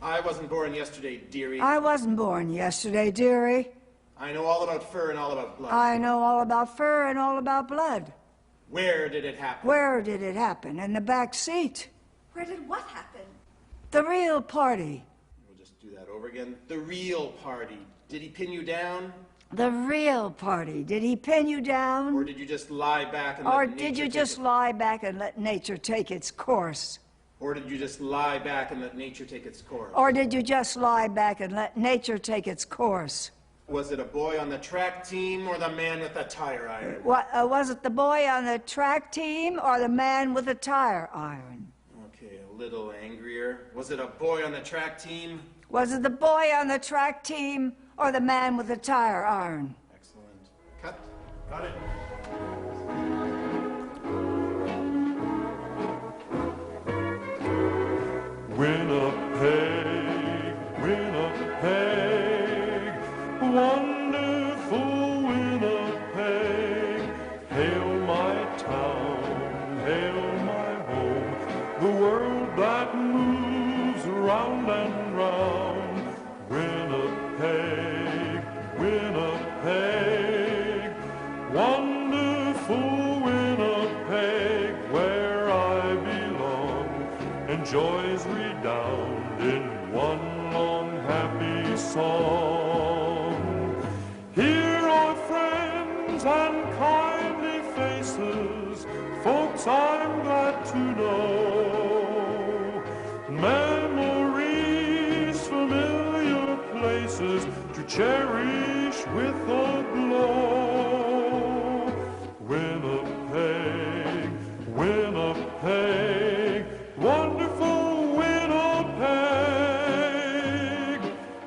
I wasn't born yesterday, dearie. I wasn't born yesterday, dearie. I know all about fur and all about blood. I know all about fur and all about blood. Where did it happen? Where did it happen? In the back seat. Where did what happen? The real party. We'll just do that over again. The real party. Did he pin you down? The real party. Did he pin you down? Or did you just lie back and Or let did nature you just lie back and let nature take its course? Or did you just lie back and let nature take its course? Or did you just lie back and let nature take its course? Was it a boy on the track team or the man with the tire iron? Was it the boy on the track team or the man with the tire iron? Okay, a little angrier. Was it a boy on the track team? Was it the boy on the track team or the man with the tire iron? Excellent. Cut. Got it. Winnipeg, Winnipeg, wonderful Winnipeg. Hail my town, hail my home, the world that moves round and round. Winnipeg, Winnipeg, wonderful Winnipeg, where I belong, and joys redound in one long happy song. Here are friends and kindly faces, folks I'm glad to know. Memories, familiar places to cherish with a glow. Winnipeg, Winnipeg, wonderful Winnipeg.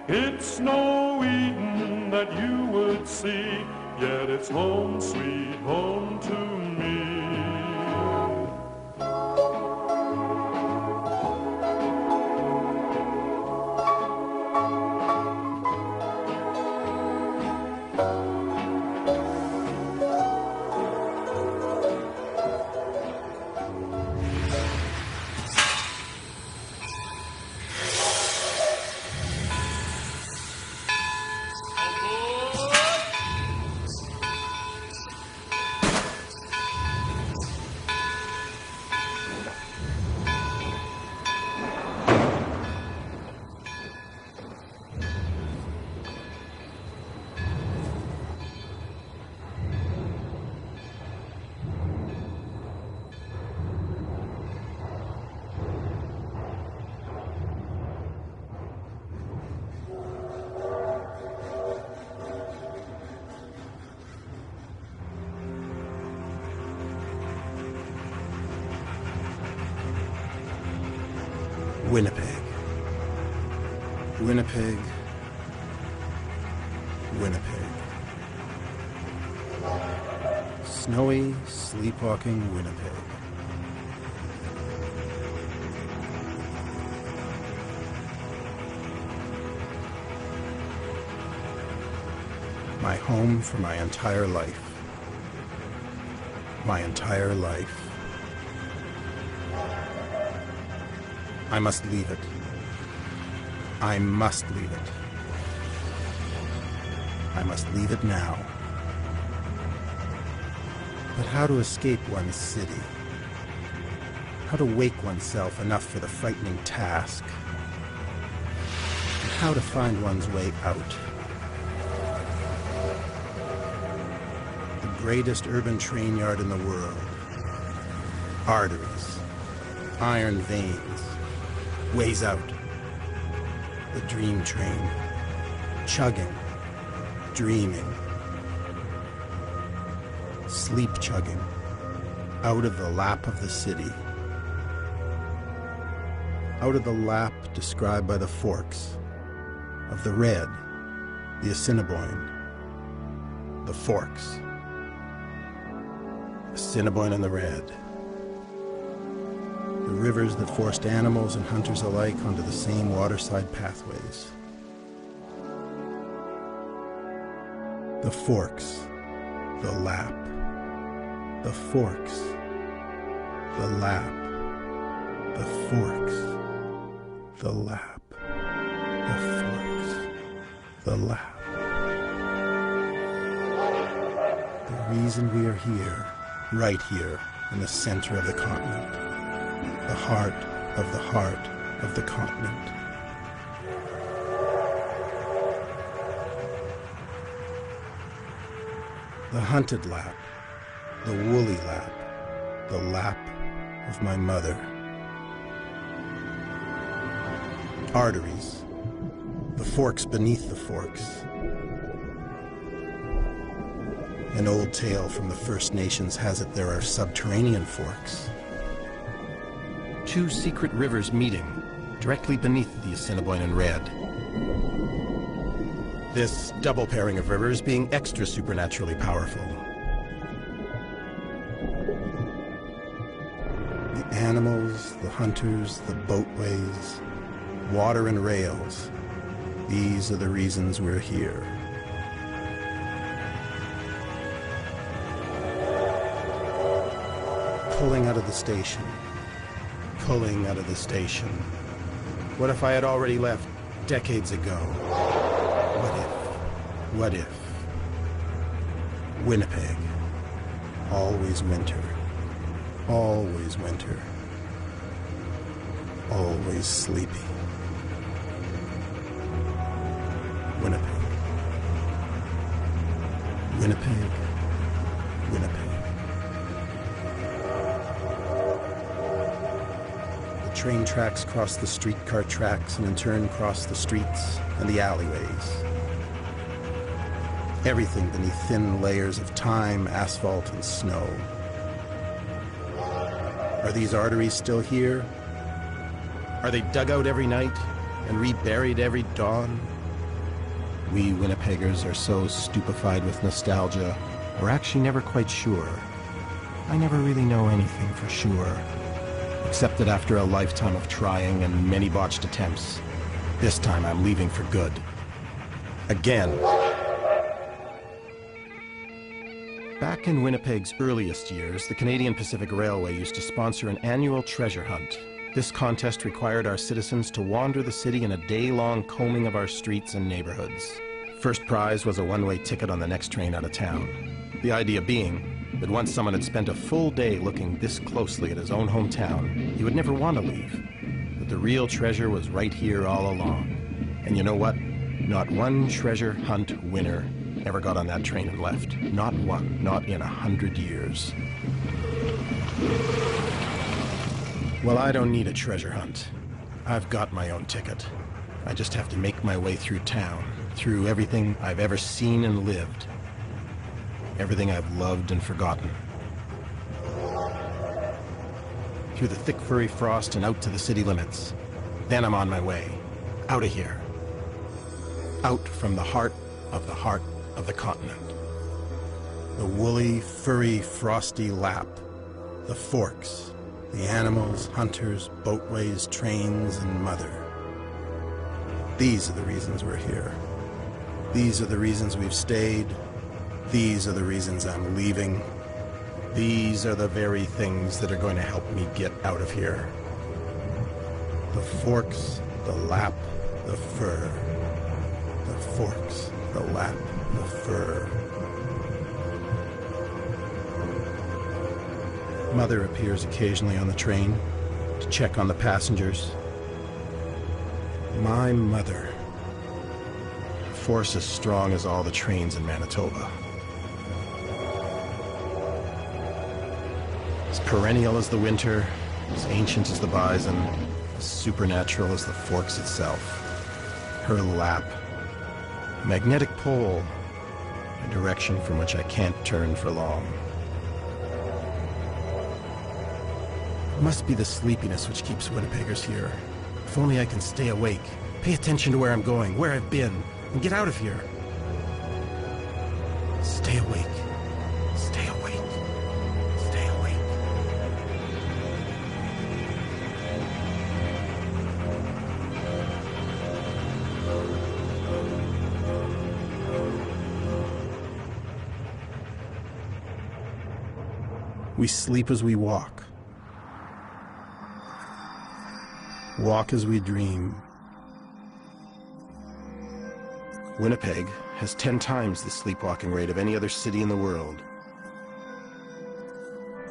It's no Eden that you would see, yet it's home, sweet home to me. Winnipeg. Winnipeg. Winnipeg. Snowy, sleepwalking Winnipeg. My home for my entire life. My entire life. I must leave it. I must leave it. I must leave it now. But how to escape one's city? How to wake oneself enough for the frightening task? And how to find one's way out? The greatest urban train yard in the world. Arteries. Iron veins. Ways out. The dream train. Chugging. Dreaming. Sleep chugging. Out of the lap of the city. Out of the lap described by the forks. Of the red. The Assiniboine. The forks. Assiniboine and the red. The rivers that forced animals and hunters alike onto the same waterside pathways. The forks, the lap, the forks, the lap, the forks, the lap. the forks, the lap. The reason we are here, right here, in the center of the continent, the heart of the continent. The hunted lap, the woolly lap, the lap of my mother. Arteries, the forks beneath the forks. An old tale from the First Nations has it there are subterranean forks. Two secret rivers meeting directly beneath the Assiniboine Red. This double pairing of rivers being extra supernaturally powerful. The animals, the hunters, the boatways, water and rails, these are the reasons we're here. Pulling out of the station. Pulling out of the station. What if I had already left decades ago? What if? Winnipeg. Always winter. Always winter. Always sleepy. Winnipeg. Winnipeg. Winnipeg. The train tracks cross the streetcar tracks and in turn cross the streets and the alleyways. Everything beneath thin layers of time, asphalt, and snow. Are these arteries still here? Are they dug out every night and reburied every dawn? We Winnipeggers are so stupefied with nostalgia, we're actually never quite sure. I never really know anything for sure, except that after a lifetime of trying and many botched attempts, this time I'm leaving for good. Again. Back in Winnipeg's earliest years, the Canadian Pacific Railway used to sponsor an annual treasure hunt. This contest required our citizens to wander the city in a day-long combing of our streets and neighborhoods. First prize was a one-way ticket on the next train out of town. The idea being that once someone had spent a full day looking this closely at his own hometown, he would never want to leave. But the real treasure was right here all along. And you know what? Not one treasure hunt winner ever got on that train and left. Not one, not in 100 years. Well, I don't need a treasure hunt. I've got my own ticket. I just have to make my way through town, through everything I've ever seen and lived. Everything I've loved and forgotten. Through the thick furry frost and out to the city limits. Then I'm on my way. Out of here. Out from the heart of the continent. The woolly, furry, frosty lap. The forks. The animals, hunters, boatways, trains, and mother. These are the reasons we're here. These are the reasons we've stayed. These are the reasons I'm leaving. These are the very things that are going to help me get out of here. The forks, the lap, the fur. The forks, the lap, the fur. Mother appears occasionally on the train to check on the passengers. My mother. A force as strong as all the trains in Manitoba. As perennial as the winter, as ancient as the bison, as supernatural as the forks itself. Her lap. A magnetic pole. A direction from which I can't turn for long. It must be the sleepiness which keeps Winnipeggers here. If only I can stay awake, pay attention to where I'm going, where I've been, and get out of here. Stay awake. Stay awake. Stay awake. We sleep as we walk. Walk as we dream. Winnipeg has 10 times the sleepwalking rate of any other city in the world.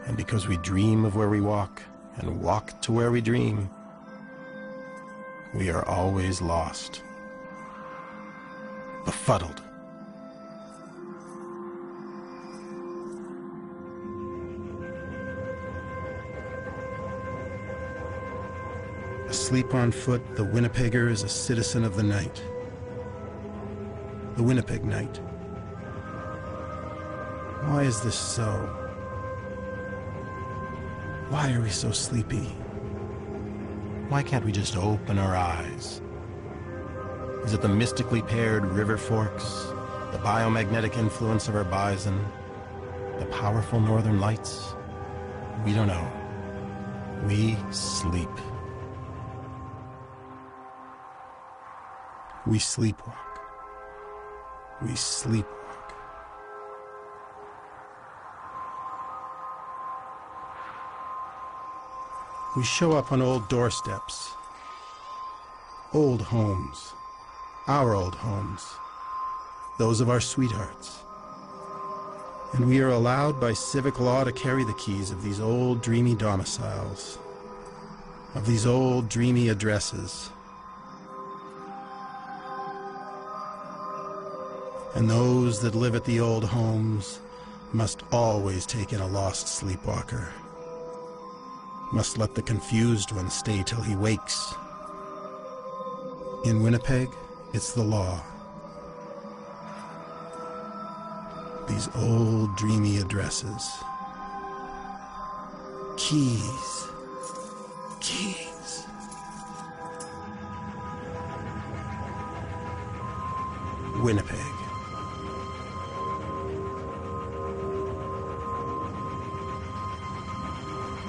And because we dream of where we walk and walk to where we dream, we are always lost, befuddled. Asleep on foot, the Winnipegger is a citizen of the night. The Winnipeg night. Why is this so? Why are we so sleepy? Why can't we just open our eyes? Is it the mystically paired river forks, the biomagnetic influence of our bison, the powerful northern lights? We don't know. We sleep. We sleepwalk. We sleepwalk. We show up on old doorsteps, old homes, our old homes, those of our sweethearts. And we are allowed by civic law to carry the keys of these old dreamy domiciles, of these old dreamy addresses. And those that live at the old homes must always take in a lost sleepwalker. Must let the confused one stay till he wakes. In Winnipeg, it's the law. These old dreamy addresses. Keys. Keys. Winnipeg.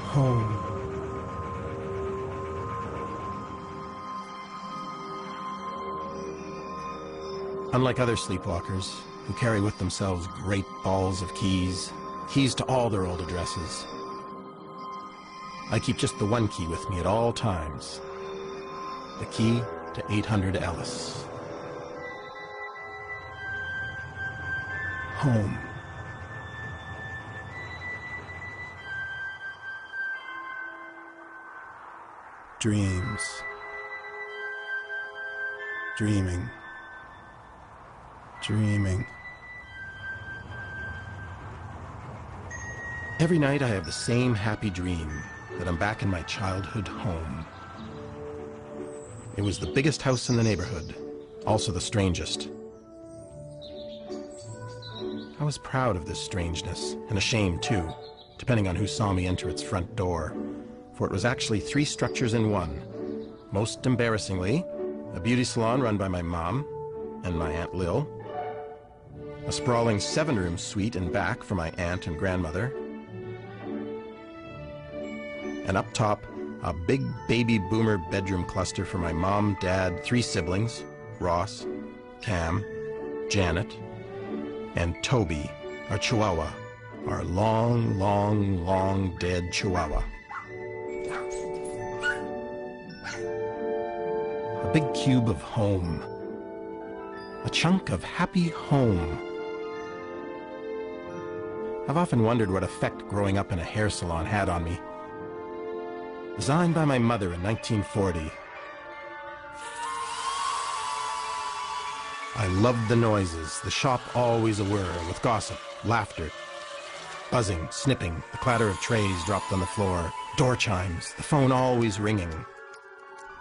Home. Unlike other sleepwalkers, who carry with themselves great balls of keys, keys to all their old addresses, I keep just the one key with me at all times. The key to 800 Ellis. Home. Dreams. Dreaming. Dreaming. Every night I have the same happy dream that I'm back in my childhood home. It was the biggest house in the neighborhood, also the strangest. I was proud of this strangeness, and ashamed too, depending on who saw me enter its front door, for it was actually 3 structures in one. Most embarrassingly, a beauty salon run by my mom and my Aunt Lil, a sprawling 7-room suite in back for my aunt and grandmother, and up top, a big baby boomer bedroom cluster for my mom, dad, 3 siblings, Ross, Cam, Janet, and Toby, our Chihuahua, our long, long, long dead Chihuahua. A big cube of home. A chunk of happy home. I've often wondered what effect growing up in a hair salon had on me. Designed by my mother in 1940. I loved the noises, the shop always a-whir with gossip, laughter, buzzing, snipping, the clatter of trays dropped on the floor, door chimes, the phone always ringing.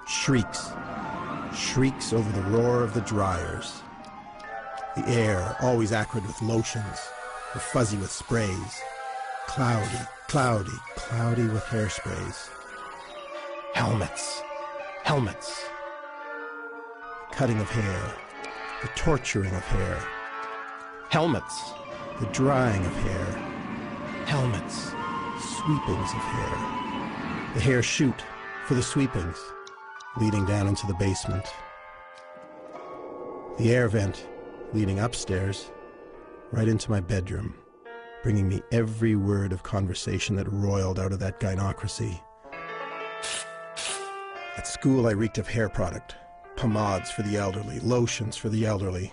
Shrieks. Shrieks over the roar of the dryers. The air always acrid with lotions, or fuzzy with sprays. Cloudy, cloudy, cloudy with hairsprays. Helmets. Helmets. Cutting of hair. The torturing of hair. Helmets. The drying of hair. Helmets. Sweepings of hair. The hair chute for the sweepings, leading down into the basement. The air vent leading upstairs, right into my bedroom, bringing me every word of conversation that roiled out of that gynocracy. At school, I reeked of hair product. Pomades for the elderly, lotions for the elderly,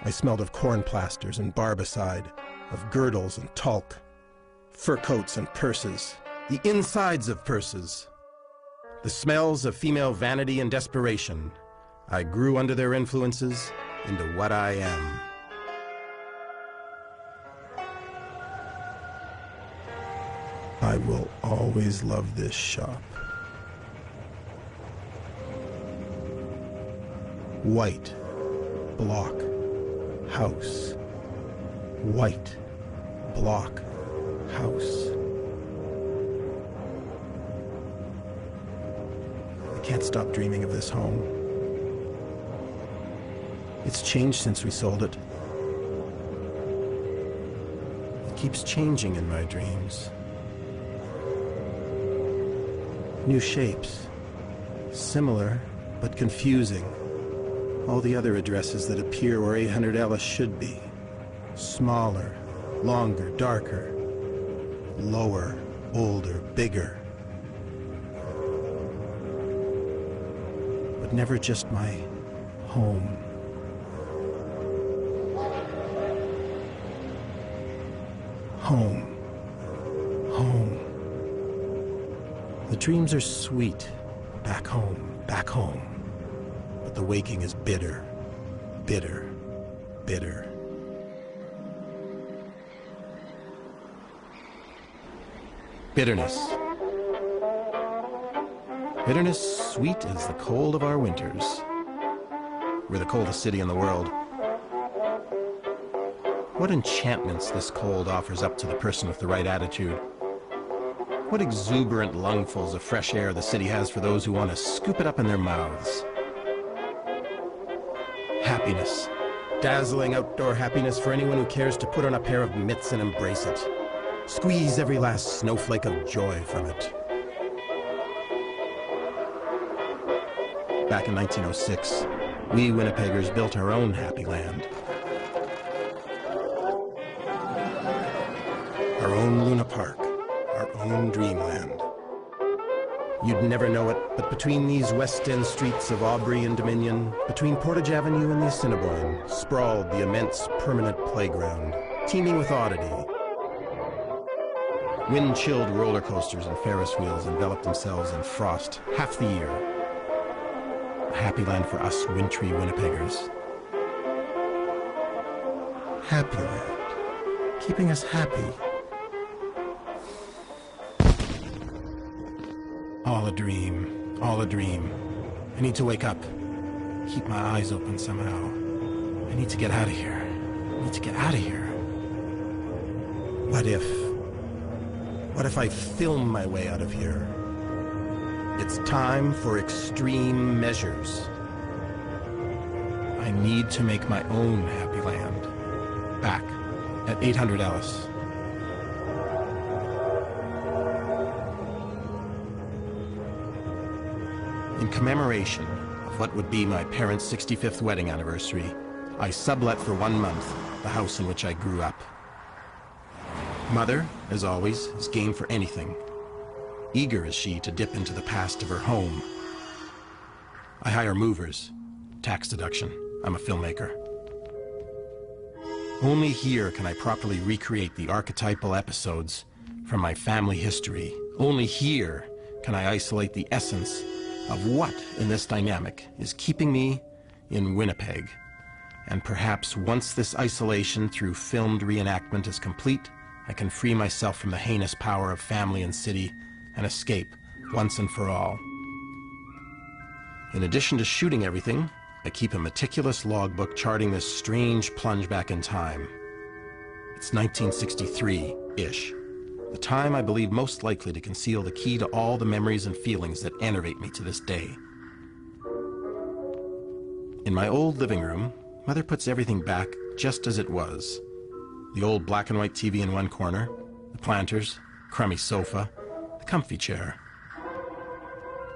I smelled of corn plasters and barbicide, of girdles and talc, fur coats and purses, the insides of purses, the smells of female vanity and desperation. I grew under their influences into what I am. I will always love this shop. White block house. White block house. I can't stop dreaming of this home. It's changed since we sold it. It keeps changing in my dreams. New shapes, similar but confusing. All the other addresses that appear where 800 Ellis should be. Smaller, longer, darker, lower, older, bigger. But never just my home. Home. Home. The dreams are sweet. Back home, back home. But the waking is bitter, bitter, bitter. Bitterness. Bitterness sweet as the cold of our winters. We're the coldest city in the world. What enchantments this cold offers up to the person with the right attitude. What exuberant lungfuls of fresh air the city has for those who want to scoop it up in their mouths. Happiness. Dazzling outdoor happiness for anyone who cares to put on a pair of mitts and embrace it. Squeeze every last snowflake of joy from it. Back in 1906, we Winnipeggers built our own happy land. Our own Luna Park, our own dreamland. You'd never know it, but between these West End streets of Aubrey and Dominion, between Portage Avenue and the Assiniboine, sprawled the immense permanent playground, teeming with oddity. Wind-chilled roller coasters and Ferris wheels enveloped themselves in frost half the year. A happy land for us wintry Winnipeggers. Happy land, keeping us happy. All a dream, all a dream. I need to wake up, keep my eyes open somehow. I need to get out of here. I need to get out of here. What if I film my way out of here? It's time for extreme measures. I need to make my own happy land. Back at 800 Ellis. In commemoration of what would be my parents' 65th wedding anniversary, I sublet for 1 month the house in which I grew up. Mother, as always, is game for anything. Eager is she to dip into the past of her home. I hire movers. Tax deduction. I'm a filmmaker. Only here can I properly recreate the archetypal episodes from my family history. Only here can I isolate the essence of what in this dynamic is keeping me in Winnipeg. And perhaps once this isolation through filmed reenactment is complete, I can free myself from the heinous power of family and city and escape once and for all. In addition to shooting everything, I keep a meticulous logbook charting this strange plunge back in time. It's 1963-ish, the time I believe most likely to conceal the key to all the memories and feelings that enervate me to this day. In my old living room, Mother puts everything back just as it was. The old black and white TV in one corner, the planters, crummy sofa, the comfy chair.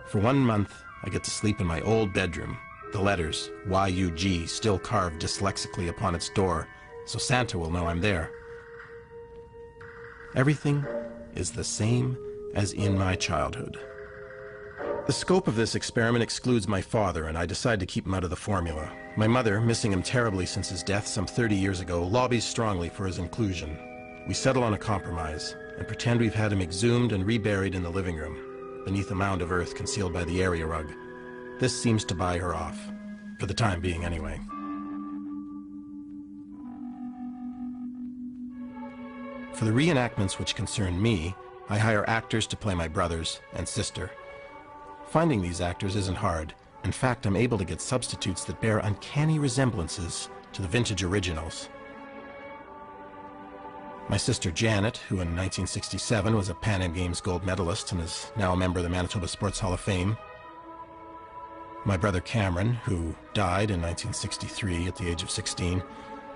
For 1 month, I get to sleep in my old bedroom, the letters YUG still carved dyslexically upon its door, so Santa will know I'm there. Everything is the same as in my childhood. The scope of this experiment excludes my father, and I decide to keep him out of the formula. My mother, missing him terribly since his death some 30 years ago, lobbies strongly for his inclusion. We settle on a compromise and pretend we've had him exhumed and reburied in the living room, beneath a mound of earth concealed by the area rug. This seems to buy her off, for the time being anyway. For the reenactments which concern me, I hire actors to play my brothers and sister. Finding these actors isn't hard. In fact, I'm able to get substitutes that bear uncanny resemblances to the vintage originals. My sister Janet, who in 1967 was a Pan Am Games gold medalist and is now a member of the Manitoba Sports Hall of Fame. My brother Cameron, who died in 1963 at the age of 16.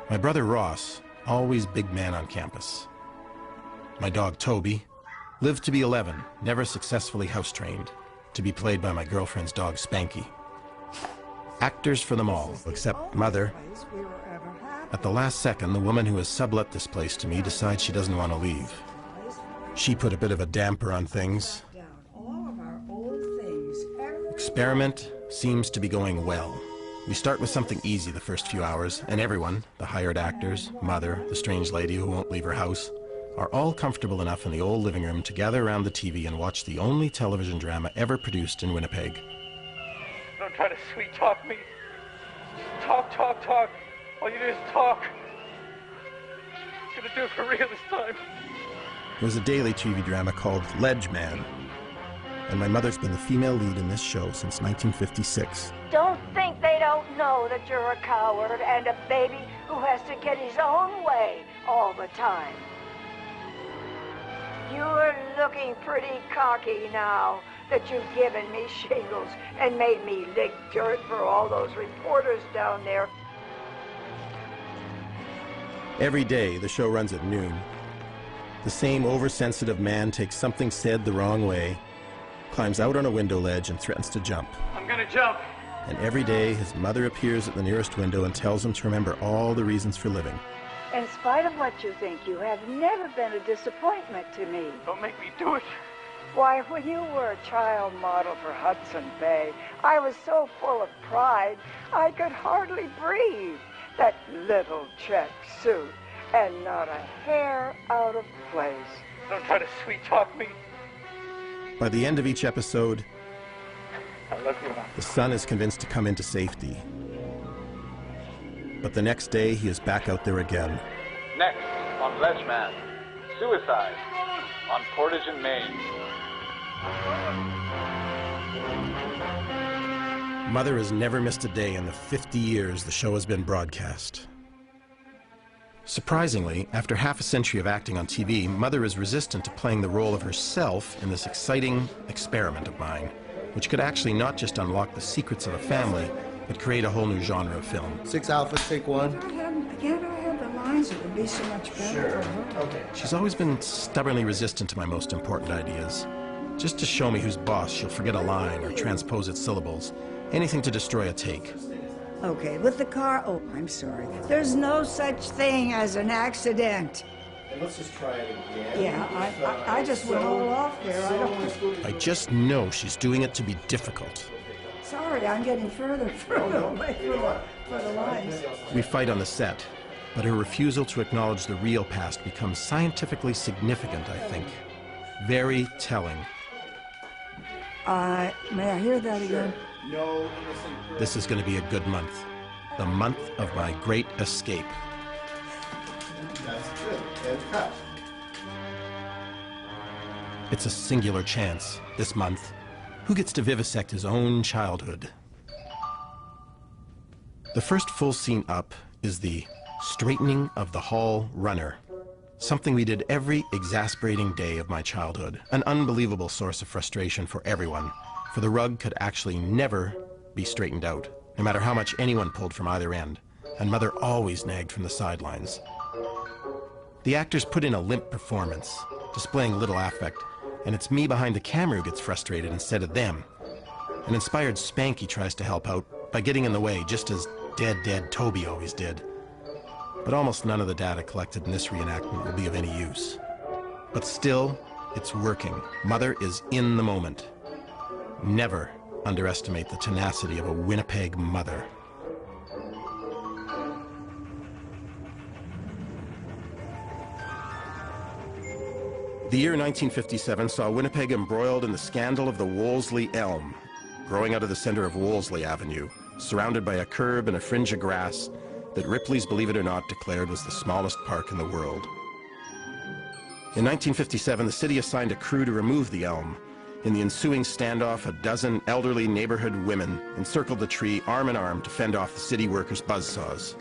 My brother Ross, always big man on campus. My dog Toby lived to be 11, never successfully house-trained, to be played by my girlfriend's dog Spanky. Actors for them all, except Mother. At the last second, the woman who has sublet this place to me decides she doesn't want to leave. She put a bit of a damper on things. Experiment seems to be going well. We start with something easy the first few hours, and everyone, the hired actors, Mother, the strange lady who won't leave her house, are all comfortable enough in the old living room to gather around the TV and watch the only television drama ever produced in Winnipeg. Don't try to sweet talk me. Talk, talk, talk. All you do is talk. I'm gonna do it for real this time. It was a daily TV drama called Ledge Man, and my mother's been the female lead in this show since 1956. Don't think they don't know that you're a coward and a baby who has to get his own way all the time. You're looking pretty cocky now that you've given me shingles and made me lick dirt for all those reporters down there. Every day, the show runs at noon. The same oversensitive man takes something said the wrong way, climbs out on a window ledge and threatens to jump. I'm gonna jump. And every day, his mother appears at the nearest window and tells him to remember all the reasons for living. In spite of what you think, you have never been a disappointment to me. Don't make me do it. Why, when you were a child model for Hudson Bay, I was so full of pride, I could hardly breathe. That little check suit, and not a hair out of place. Don't try to sweet talk me. By the end of each episode, I love you, Mom. the son is convinced to come into safety. But the next day, he is back out there again. Next, on Ledge Man, suicide on Portage in Maine. Mother has never missed a day in the 50 years the show has been broadcast. Surprisingly, after half a century of acting on TV, Mother is resistant to playing the role of herself in this exciting experiment of mine, which could actually not just unlock the secrets of a family, but create a whole new genre of film. 6 Alpha, take 1. Can't I have the lines? It would be so much better for her. Okay. She's always been stubbornly resistant to my most important ideas. Just to show me who's boss, she'll forget a line or transpose its syllables. Anything to destroy a take. Okay, with the car, oh, I'm sorry. There's no such thing as an accident. And let's just try it again. Yeah, I just went all off there. I don't... I just know she's doing it to be difficult. Sorry, I'm getting further away for the lines. We fight on the set, but her refusal to acknowledge the real past becomes scientifically significant, I think. Very telling. May I hear that again? No. This is going to be a good month. The month of my great escape. That's good. And cut. It's a singular chance, this month. Who gets to vivisect his own childhood? The first full scene up is the straightening of the hall runner. Something we did every exasperating day of my childhood. An unbelievable source of frustration for everyone, for the rug could actually never be straightened out, no matter how much anyone pulled from either end, and Mother always nagged from the sidelines. The actors put in a limp performance, displaying little affect, and it's me behind the camera who gets frustrated instead of them. An inspired Spanky tries to help out by getting in the way, just as dead Toby always did. But almost none of the data collected in this reenactment will be of any use. But still, it's working. Mother is in the moment. Never underestimate the tenacity of a Winnipeg mother. The year 1957 saw Winnipeg embroiled in the scandal of the Wolseley elm, growing out of the center of Wolseley Avenue, surrounded by a curb and a fringe of grass that Ripley's Believe It or Not declared was the smallest park in the world. In 1957, the city assigned a crew to remove the elm. In the ensuing standoff, a dozen elderly neighborhood women encircled the tree arm in arm to fend off the city workers' buzzsaws.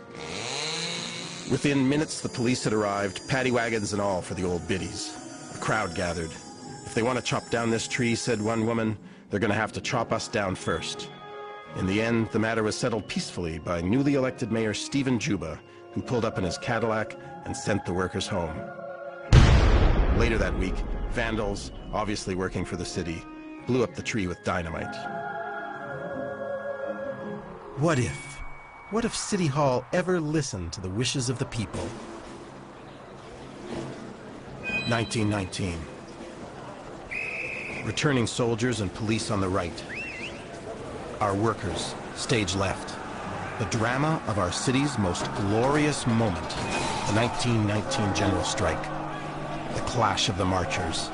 Within minutes, the police had arrived, paddy wagons and all, for the old biddies. A crowd gathered. If they want to chop down this tree, said one woman, they're going to have to chop us down first. In the end, the matter was settled peacefully by newly elected Mayor Stephen Juba, who pulled up in his Cadillac and sent the workers home. Later that week, vandals, obviously working for the city, blew up the tree with dynamite. What if City Hall ever listened to the wishes of the people? 1919. Returning soldiers and police on the right. Our workers, stage left. The drama of our city's most glorious moment, the 1919 general strike. The clash of the marchers,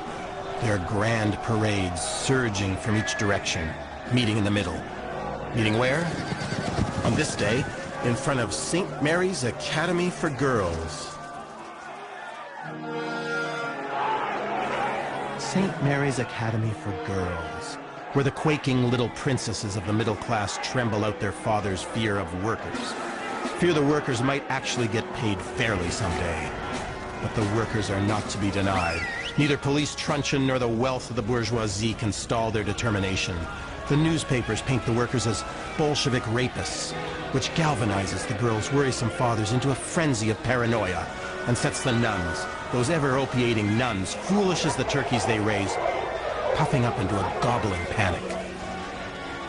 their grand parades surging from each direction, meeting in the middle. Meeting where? On this day, in front of St. Mary's Academy for Girls. St. Mary's Academy for Girls, where the quaking little princesses of the middle class tremble out their father's fear of workers. Fear the workers might actually get paid fairly someday. But the workers are not to be denied. Neither police truncheon nor the wealth of the bourgeoisie can stall their determination. The newspapers paint the workers as Bolshevik rapists, which galvanizes the girls' worrisome fathers into a frenzy of paranoia and sets the nuns, those ever-opiating nuns, foolish as the turkeys they raise, puffing up into a gobbling panic.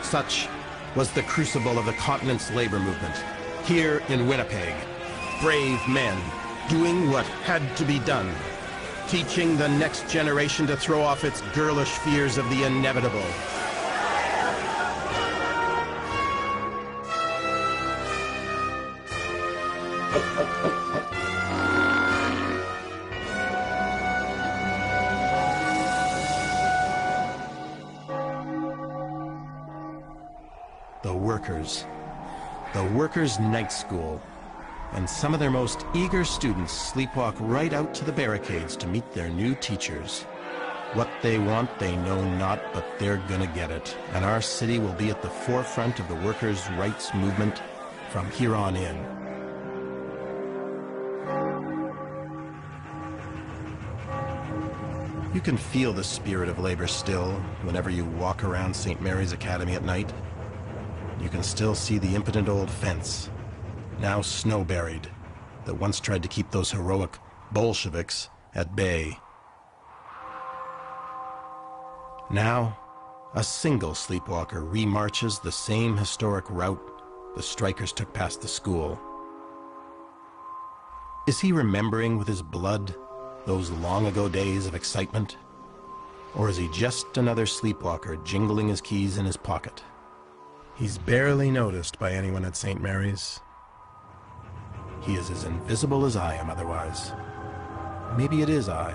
Such was the crucible of the continent's labor movement. Here in Winnipeg, brave men doing what had to be done, teaching the next generation to throw off its girlish fears of the inevitable. The Workers' Night School. And some of their most eager students sleepwalk right out to the barricades to meet their new teachers. What they want, they know not, but they're gonna get it. And our city will be at the forefront of the workers' rights movement from here on in. You can feel the spirit of labor still whenever you walk around St. Mary's Academy at night. You can still see the impotent old fence, now snow-buried, that once tried to keep those heroic Bolsheviks at bay. Now, a single sleepwalker remarches the same historic route the strikers took past the school. Is he remembering with his blood those long-ago days of excitement? Or is he just another sleepwalker jingling his keys in his pocket? He's barely noticed by anyone at St. Mary's. He is as invisible as I am otherwise. Maybe it is I.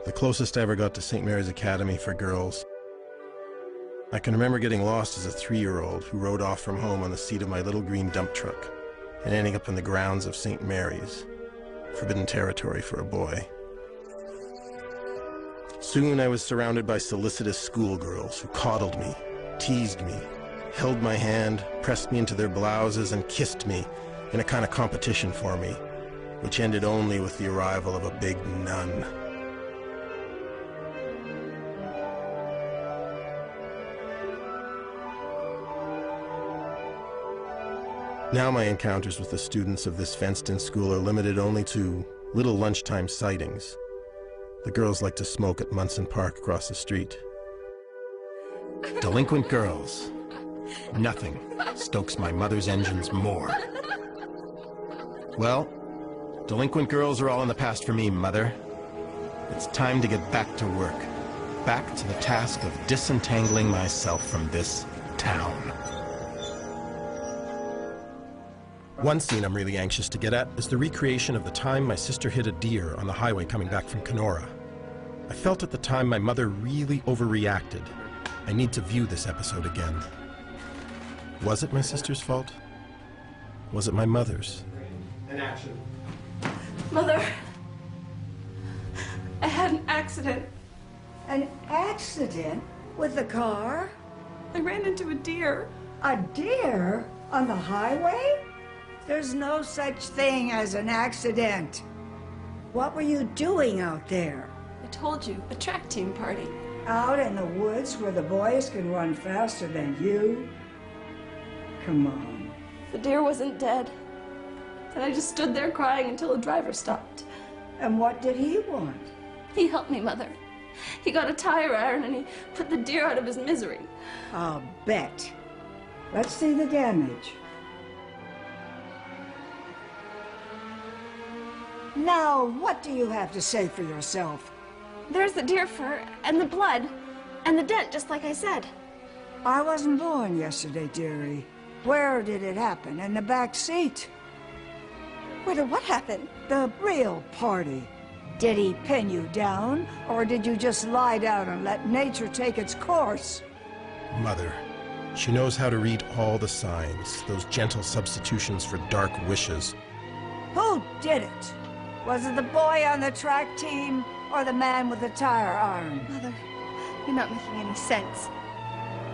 The closest I ever got to St. Mary's Academy for Girls, I can remember getting lost as a 3-year-old who rode off from home on the seat of my little green dump truck and ending up in the grounds of St. Mary's, forbidden territory for a boy. Soon I was surrounded by solicitous schoolgirls who coddled me, teased me, held my hand, pressed me into their blouses, and kissed me in a kind of competition for me, which ended only with the arrival of a big nun. Now my encounters with the students of this fenced-in school are limited only to little lunchtime sightings. The girls like to smoke at Munson Park across the street. Delinquent girls, Nothing stokes my mother's engines more. Well, delinquent girls are all in the past for me, Mother. It's time to get back to work. Back to the task of disentangling myself from this town. One scene I'm really anxious to get at is the recreation of the time my sister hit a deer on the highway coming back from Kenora. I felt at the time my mother really overreacted. I need to view this episode again. Was it my sister's fault? Was it my mother's? And action. Mother, I had an accident. An accident with the car? I ran into a deer. A deer on the highway? There's no such thing as an accident. What were you doing out there? I told you, a track team party. Out in the woods where the boys can run faster than you? Come on. The deer wasn't dead. And I just stood there crying until the driver stopped. And what did he want? He helped me, Mother. He got a tire iron and he put the deer out of his misery. I'll bet. Let's see the damage. Now, what do you have to say for yourself? There's the deer fur and the blood and the dent, just like I said. I wasn't born yesterday, dearie. Where did it happen? In the back seat? Where did what happen? The real party. Did he pin you down, or did you just lie down and let nature take its course? Mother. She knows how to read all the signs, those gentle substitutions for dark wishes. Who did it? Was it the boy on the track team, or the man with the tire iron? Mother, you're not making any sense.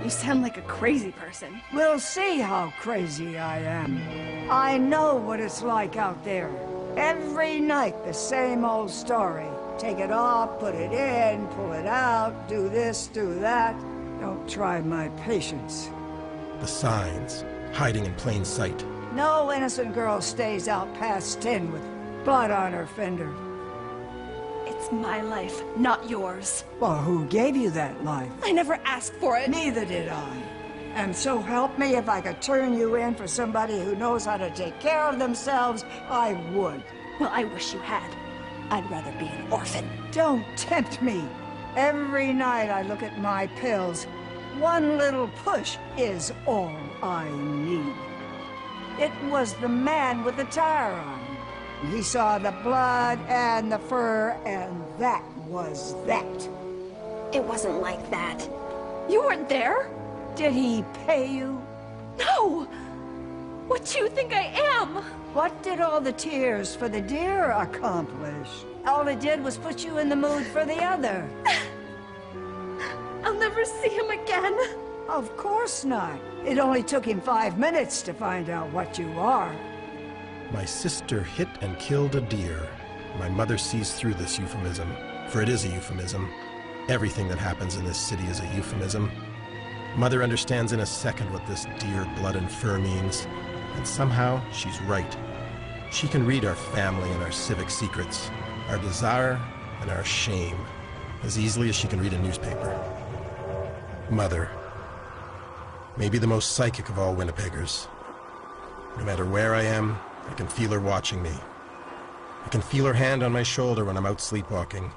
You sound like a crazy person. We'll see how crazy I am. I know what it's like out there. Every night, the same old story. Take it off, put it in, pull it out, do this, do that. Don't try my patience. The signs, hiding in plain sight. No innocent girl stays out past 10 with blood on her fender. It's my life, not yours. Well, who gave you that life? I never asked for it. Neither did I. And so help me, if I could turn you in for somebody who knows how to take care of themselves, I would. Well, I wish you had. I'd rather be an orphan. Don't tempt me. Every night I look at my pills. One little push is all I need. It was the man with the tire on. He saw the blood and the fur, and that was that. It wasn't like that. You weren't there. Did he pay you? No! What do you think I am? What did all the tears for the deer accomplish? All it did was put you in the mood for the other. I'll never see him again. Of course not. It only took him 5 minutes to find out what you are. My sister hit and killed a deer. My mother sees through this euphemism, for it is a euphemism. Everything that happens in this city is a euphemism. Mother understands in a second what this deer, blood, and fur means, and somehow she's right. She can read our family and our civic secrets, our desire and our shame, as easily as she can read a newspaper. Mother, maybe the most psychic of all Winnipeggers. No matter where I am, I can feel her watching me. I can feel her hand on my shoulder when I'm out sleepwalking,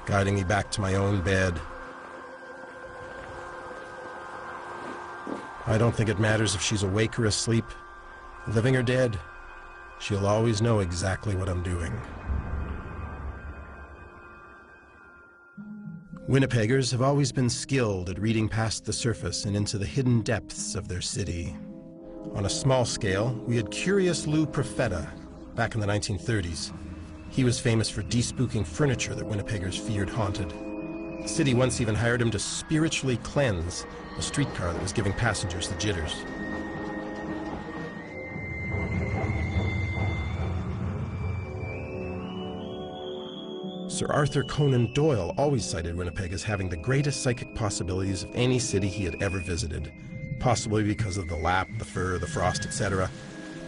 guiding me back to my own bed. I don't think it matters if she's awake or asleep, living or dead. She'll always know exactly what I'm doing. Winnipeggers have always been skilled at reading past the surface and into the hidden depths of their city. On a small scale, we had Curious Lou Profeta back in the 1930s. He was famous for despooking furniture that Winnipeggers feared haunted. The city once even hired him to spiritually cleanse a streetcar that was giving passengers the jitters. Sir Arthur Conan Doyle always cited Winnipeg as having the greatest psychic possibilities of any city he had ever visited, possibly because of the lap, the fur, the frost, etc.,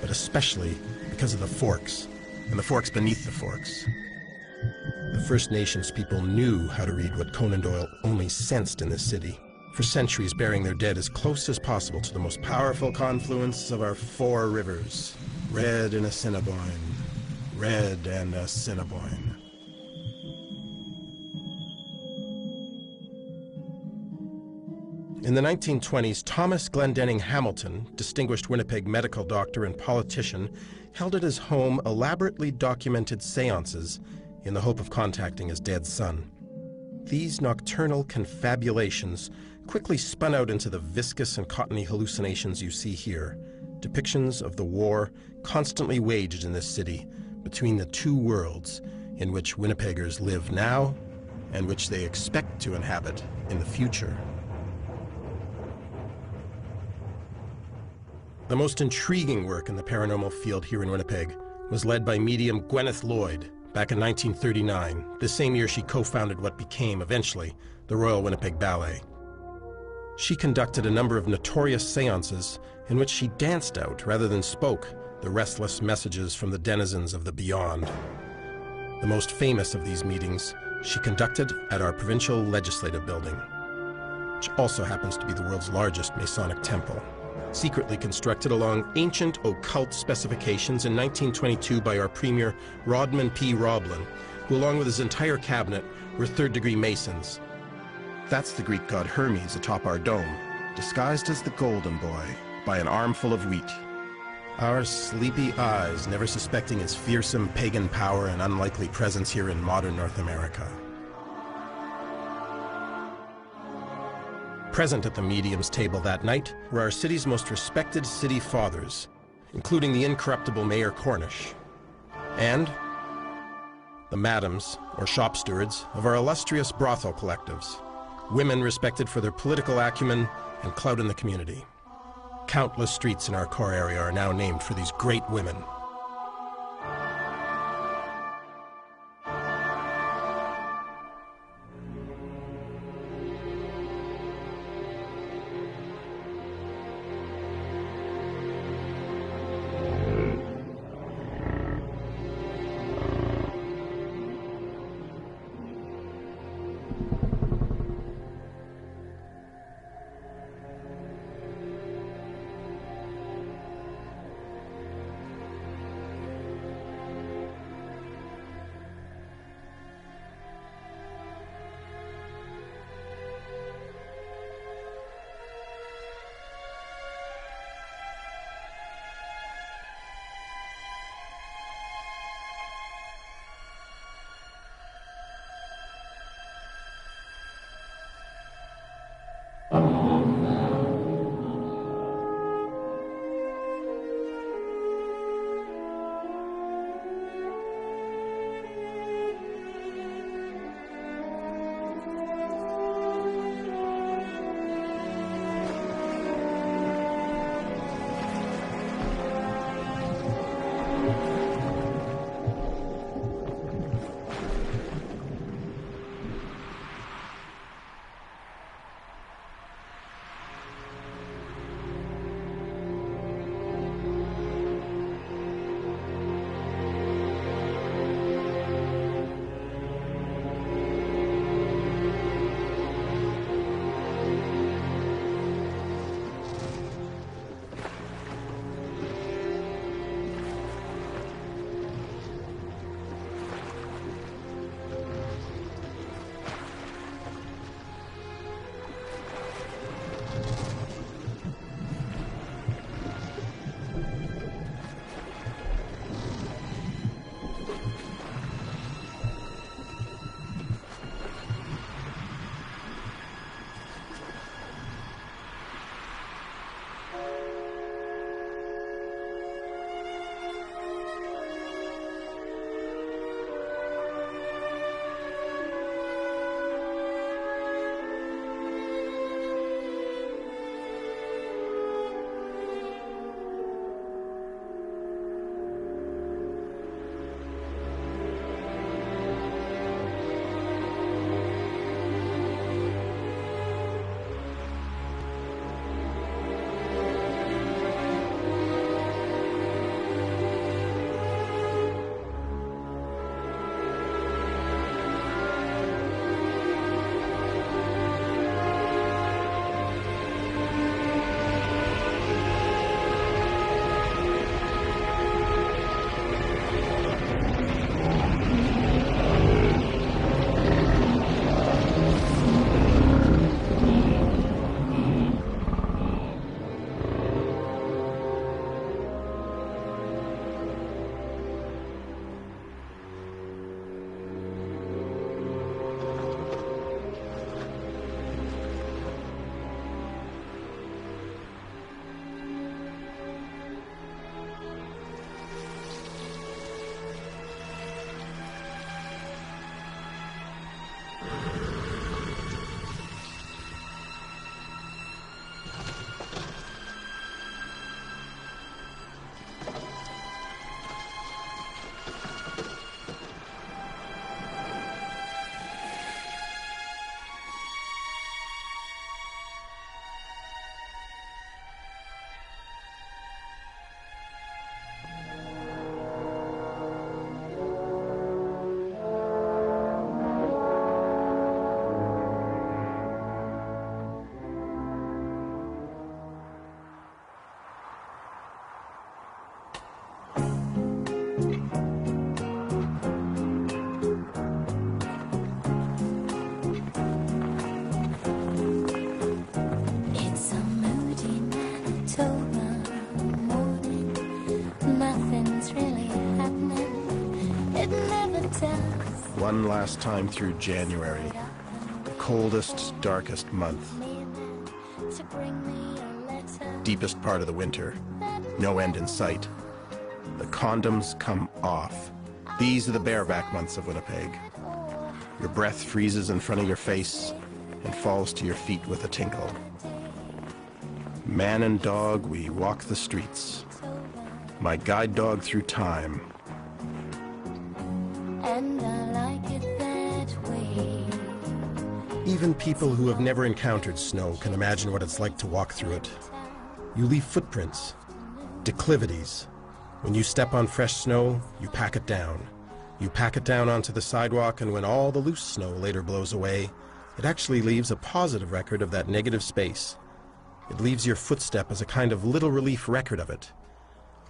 but especially because of the forks, and the forks beneath the forks. The First Nations people knew how to read what Conan Doyle only sensed in this city. for centuries burying their dead as close as possible to the most powerful confluence of our four rivers, Red and Assiniboine, Red and Assiniboine. In the 1920s, Thomas Glendenning Hamilton, distinguished Winnipeg medical doctor and politician, held at his home elaborately documented seances in the hope of contacting his dead son. These nocturnal confabulations quickly spun out into the viscous and cottony hallucinations you see here, depictions of the war constantly waged in this city between the two worlds in which Winnipeggers live now and which they expect to inhabit in the future. The most intriguing work in the paranormal field here in Winnipeg was led by medium Gwyneth Lloyd back in 1939, the same year she co-founded what became, eventually, the Royal Winnipeg Ballet. She conducted a number of notorious seances in which she danced out, rather than spoke, the restless messages from the denizens of the beyond. The most famous of these meetings she conducted at our provincial legislative building, which also happens to be the world's largest Masonic temple, secretly constructed along ancient occult specifications in 1922 by our Premier Rodman P. Roblin, who along with his entire cabinet were third-degree Masons. That's the Greek god Hermes atop our dome, disguised as the Golden Boy by an armful of wheat. Our sleepy eyes never suspecting his fearsome pagan power and unlikely presence here in modern North America. Present at the medium's table that night were our city's most respected city fathers, including the incorruptible Mayor Cornish, and the madams, or shop stewards, of our illustrious brothel collectives, women respected for their political acumen and clout in the community. Countless streets in our core area are now named for these great women. one last time through January, the coldest, darkest month. Deepest part of the winter, no end in sight. The condoms come off. These are the bareback months of Winnipeg. Your breath freezes in front of your face and falls to your feet with a tinkle. Man and dog, we walk the streets. My guide dog through time. And I like it that way. Even people who have never encountered snow can imagine what it's like to walk through it. You leave footprints, declivities. When you step on fresh snow, you pack it down. You pack it down onto the sidewalk, and when all the loose snow later blows away, it actually leaves a positive record of that negative space. It leaves your footstep as a kind of little relief record of it.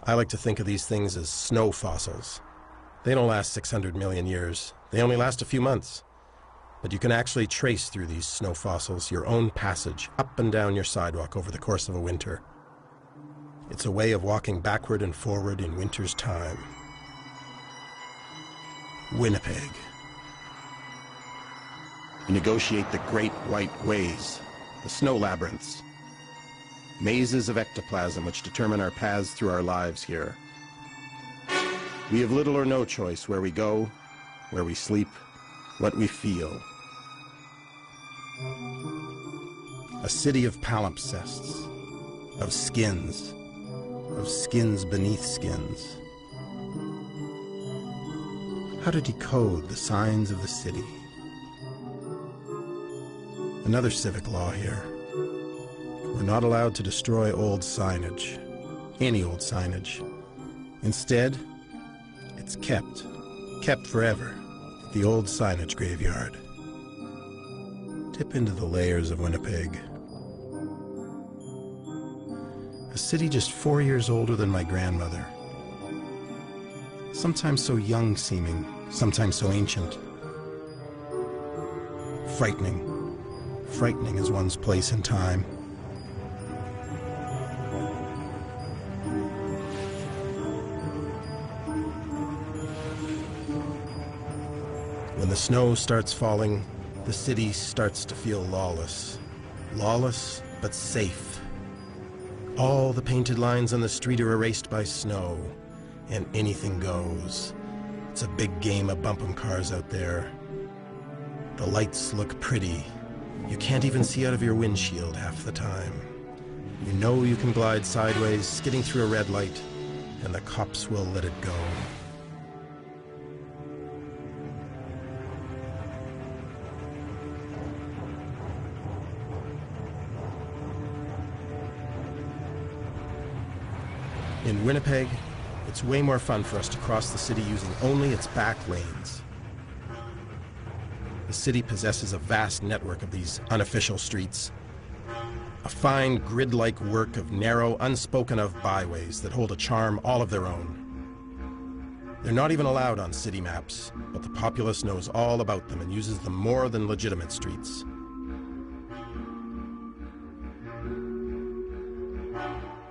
I like to think of these things as snow fossils. They don't last 600 million years. They only last a few months. But you can actually trace through these snow fossils your own passage up and down your sidewalk over the course of a winter. It's a way of walking backward and forward in winter's time. Winnipeg. You negotiate the great white ways, the snow labyrinths, mazes of ectoplasm which determine our paths through our lives here. We have little or no choice where we go, where we sleep, what we feel. A city of palimpsests, of skins beneath skins. How to decode the signs of the city. Another civic law here. We're not allowed to destroy old signage, any old signage. Instead, it's kept forever at the old signage graveyard. Dip into the layers of Winnipeg. A city just 4 years older than my grandmother. Sometimes so young seeming, sometimes so ancient. Frightening. Frightening is one's place in time. When the snow starts falling, the city starts to feel lawless. Lawless, but safe. All the painted lines on the street are erased by snow, and anything goes. It's a big game of bumpin' cars out there. The lights look pretty. You can't even see out of your windshield half the time. You know you can glide sideways, skidding through a red light, and the cops will let it go. In Winnipeg, it's way more fun for us to cross the city using only its back lanes. The city possesses a vast network of these unofficial streets. A fine grid-like work of narrow, unspoken-of byways that hold a charm all of their own. They're not even allowed on city maps, but the populace knows all about them and uses them more than legitimate streets.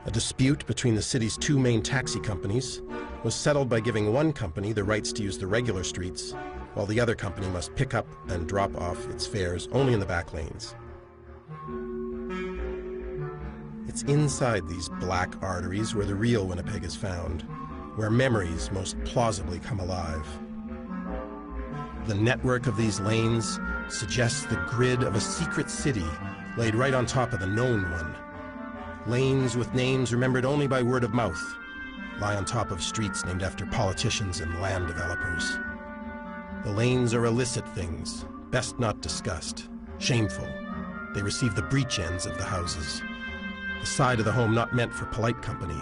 A dispute between the city's two main taxi companies was settled by giving one company the rights to use the regular streets, while the other company must pick up and drop off its fares only in the back lanes. It's inside these black arteries where the real Winnipeg is found, where memories most plausibly come alive. The network of these lanes suggests the grid of a secret city laid right on top of the known one. Lanes with names remembered only by word of mouth lie on top of streets named after politicians and land developers. The lanes are illicit things, best not discussed, shameful. They receive the breech ends of the houses, the side of the home not meant for polite company.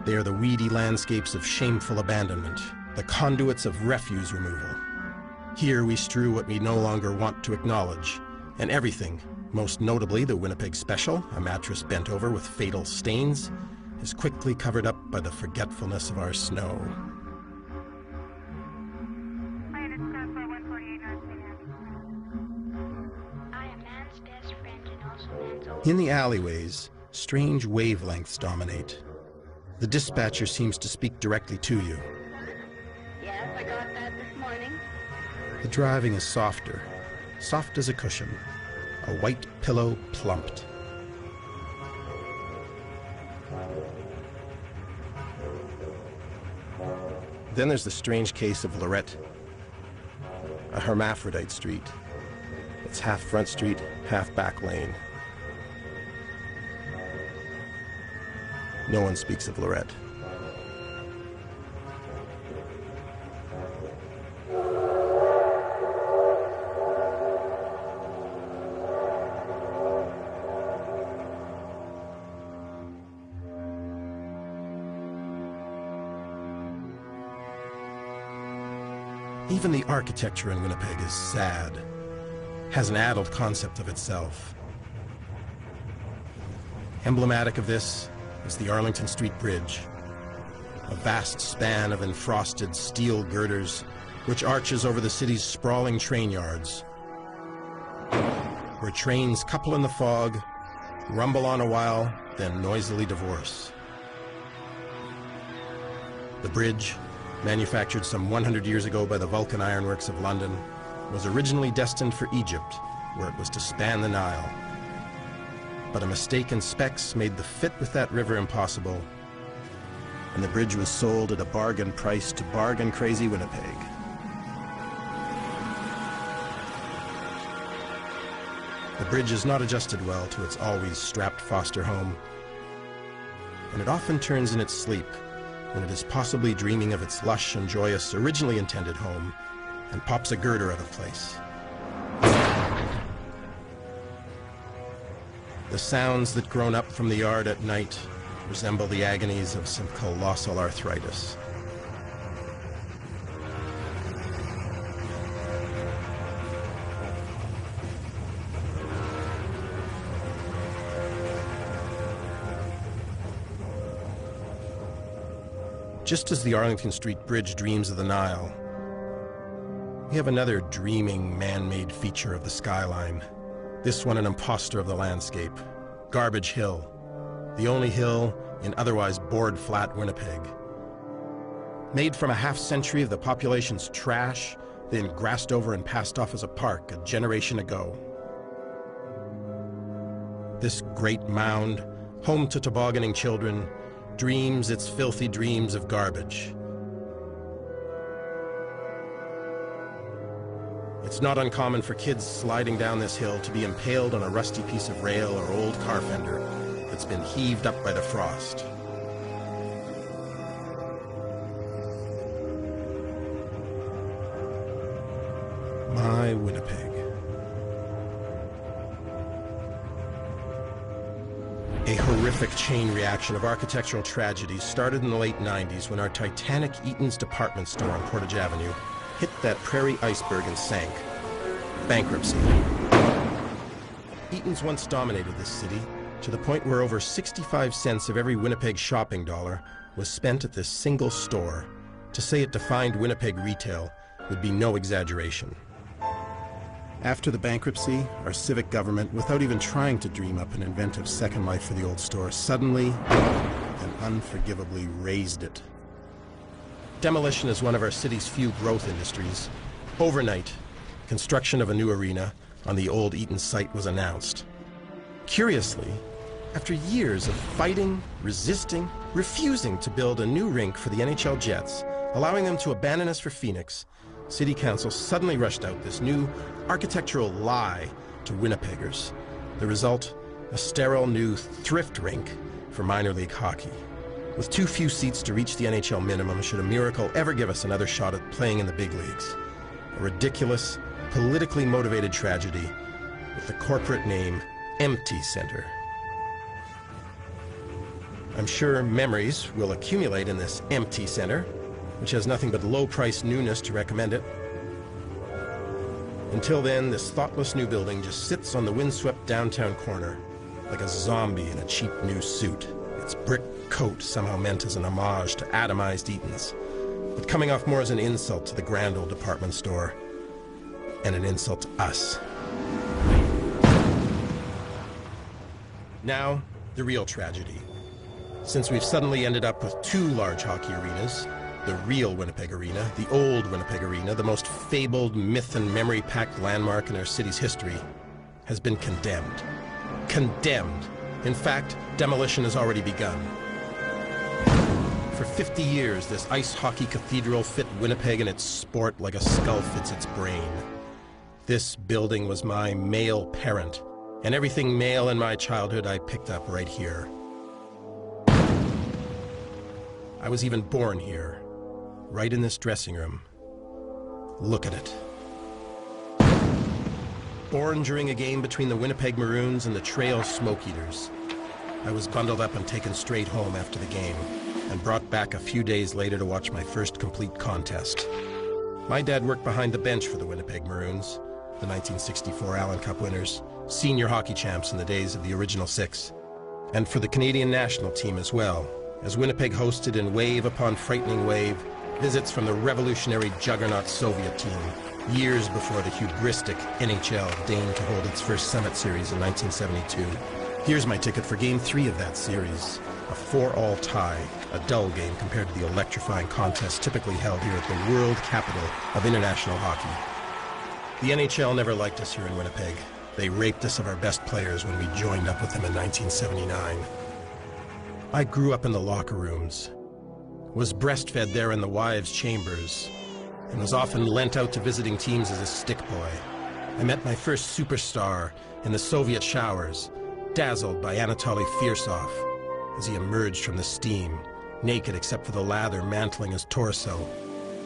They are the weedy landscapes of shameful abandonment, the conduits of refuse removal. Here we strew what we no longer want to acknowledge, and everything, most notably the Winnipeg Special, a mattress bent over with fatal stains, is quickly covered up by the forgetfulness of our snow. In the alleyways, strange wavelengths dominate. The dispatcher seems to speak directly to you. Yes, I got that this morning. The driving is softer, soft as a cushion, a white pillow plumped. Then there's the strange case of Lorette, a hermaphrodite street. It's half front street, half back lane. No one speaks of Lorette. Even the architecture in Winnipeg is sad, has an addled concept of itself. Emblematic of this is the Arlington Street Bridge, a vast span of enfrosted steel girders which arches over the city's sprawling train yards, where trains couple in the fog, rumble on a while, then noisily divorce. The bridge, manufactured some 100 years ago by the Vulcan Ironworks of London, was originally destined for Egypt, where it was to span the Nile. But a mistake in specs made the fit with that river impossible, and the bridge was sold at a bargain price to bargain-crazy Winnipeg. The bridge is not adjusted well to its always strapped foster home, and it often turns in its sleep when it is possibly dreaming of its lush and joyous, originally intended home, and pops a girder out of place. The sounds that groan up from the yard at night resemble the agonies of some colossal arthritis. Just as the Arlington Street Bridge dreams of the Nile, we have another dreaming man-made feature of the skyline. This one an imposter of the landscape, Garbage Hill, the only hill in otherwise board-flat Winnipeg. Made from a half-century of the population's trash, then grassed over and passed off as a park a generation ago. This great mound, home to tobogganing children, dreams its filthy dreams of garbage. It's not uncommon for kids sliding down this hill to be impaled on a rusty piece of rail or old car fender that's been heaved up by the frost. My Winnipeg. A horrific chain reaction of architectural tragedies started in the late 90s when our titanic Eaton's department store on Portage Avenue hit that prairie iceberg and sank. Bankruptcy. Eaton's once dominated this city to the point where over 65 cents of every Winnipeg shopping dollar was spent at this single store. To say it defined Winnipeg retail would be no exaggeration. After the bankruptcy, our civic government, without even trying to dream up an inventive second life for the old store, suddenly and unforgivably razed it. Demolition is one of our city's few growth industries. Overnight, construction of a new arena on the old Eaton site was announced. Curiously, after years of fighting, resisting, refusing to build a new rink for the NHL Jets, allowing them to abandon us for Phoenix, City Council suddenly rushed out this new architectural lie to Winnipeggers. The result, a sterile new thrift rink for minor league hockey. With too few seats to reach the NHL minimum should a miracle ever give us another shot at playing in the big leagues. A ridiculous, politically motivated tragedy with the corporate name Empty Center. I'm sure memories will accumulate in this Empty Center, which has nothing but low-priced newness to recommend it. Until then, this thoughtless new building just sits on the windswept downtown corner, like a zombie in a cheap new suit, its brick coat somehow meant as an homage to atomized Eatons, but coming off more as an insult to the grand old department store, and an insult to us. Now, the real tragedy. Since we've suddenly ended up with two large hockey arenas, The real Winnipeg Arena, the old Winnipeg Arena, the most fabled myth and memory-packed landmark in our city's history, has been condemned. Condemned. In fact, demolition has already begun. For 50 years, this ice hockey cathedral fit Winnipeg and its sport like a skull fits its brain. This building was my male parent, and everything male in my childhood I picked up right here. I was even born here, right in this dressing room. Look at it. Born during a game between the Winnipeg Maroons and the Trail Smoke Eaters. I was bundled up and taken straight home after the game, and brought back a few days later to watch my first complete contest. My dad worked behind the bench for the Winnipeg Maroons, the 1964 Allen Cup winners, senior hockey champs in the days of the original six, and for the Canadian national team as well, as Winnipeg hosted in wave upon frightening wave visits from the revolutionary juggernaut Soviet team, years before the hubristic NHL deigned to hold its first Summit Series in 1972. Here's my ticket for Game 3 of that series, a 4-all tie, a dull game compared to the electrifying contest typically held here at the world capital of international hockey. The NHL never liked us here in Winnipeg. They raped us of our best players when we joined up with them in 1979. I grew up in the locker rooms, was breastfed there in the wives' chambers, and was often lent out to visiting teams as a stick boy. I met my first superstar in the Soviet showers, dazzled by Anatoly Firsov as he emerged from the steam, naked except for the lather mantling his torso.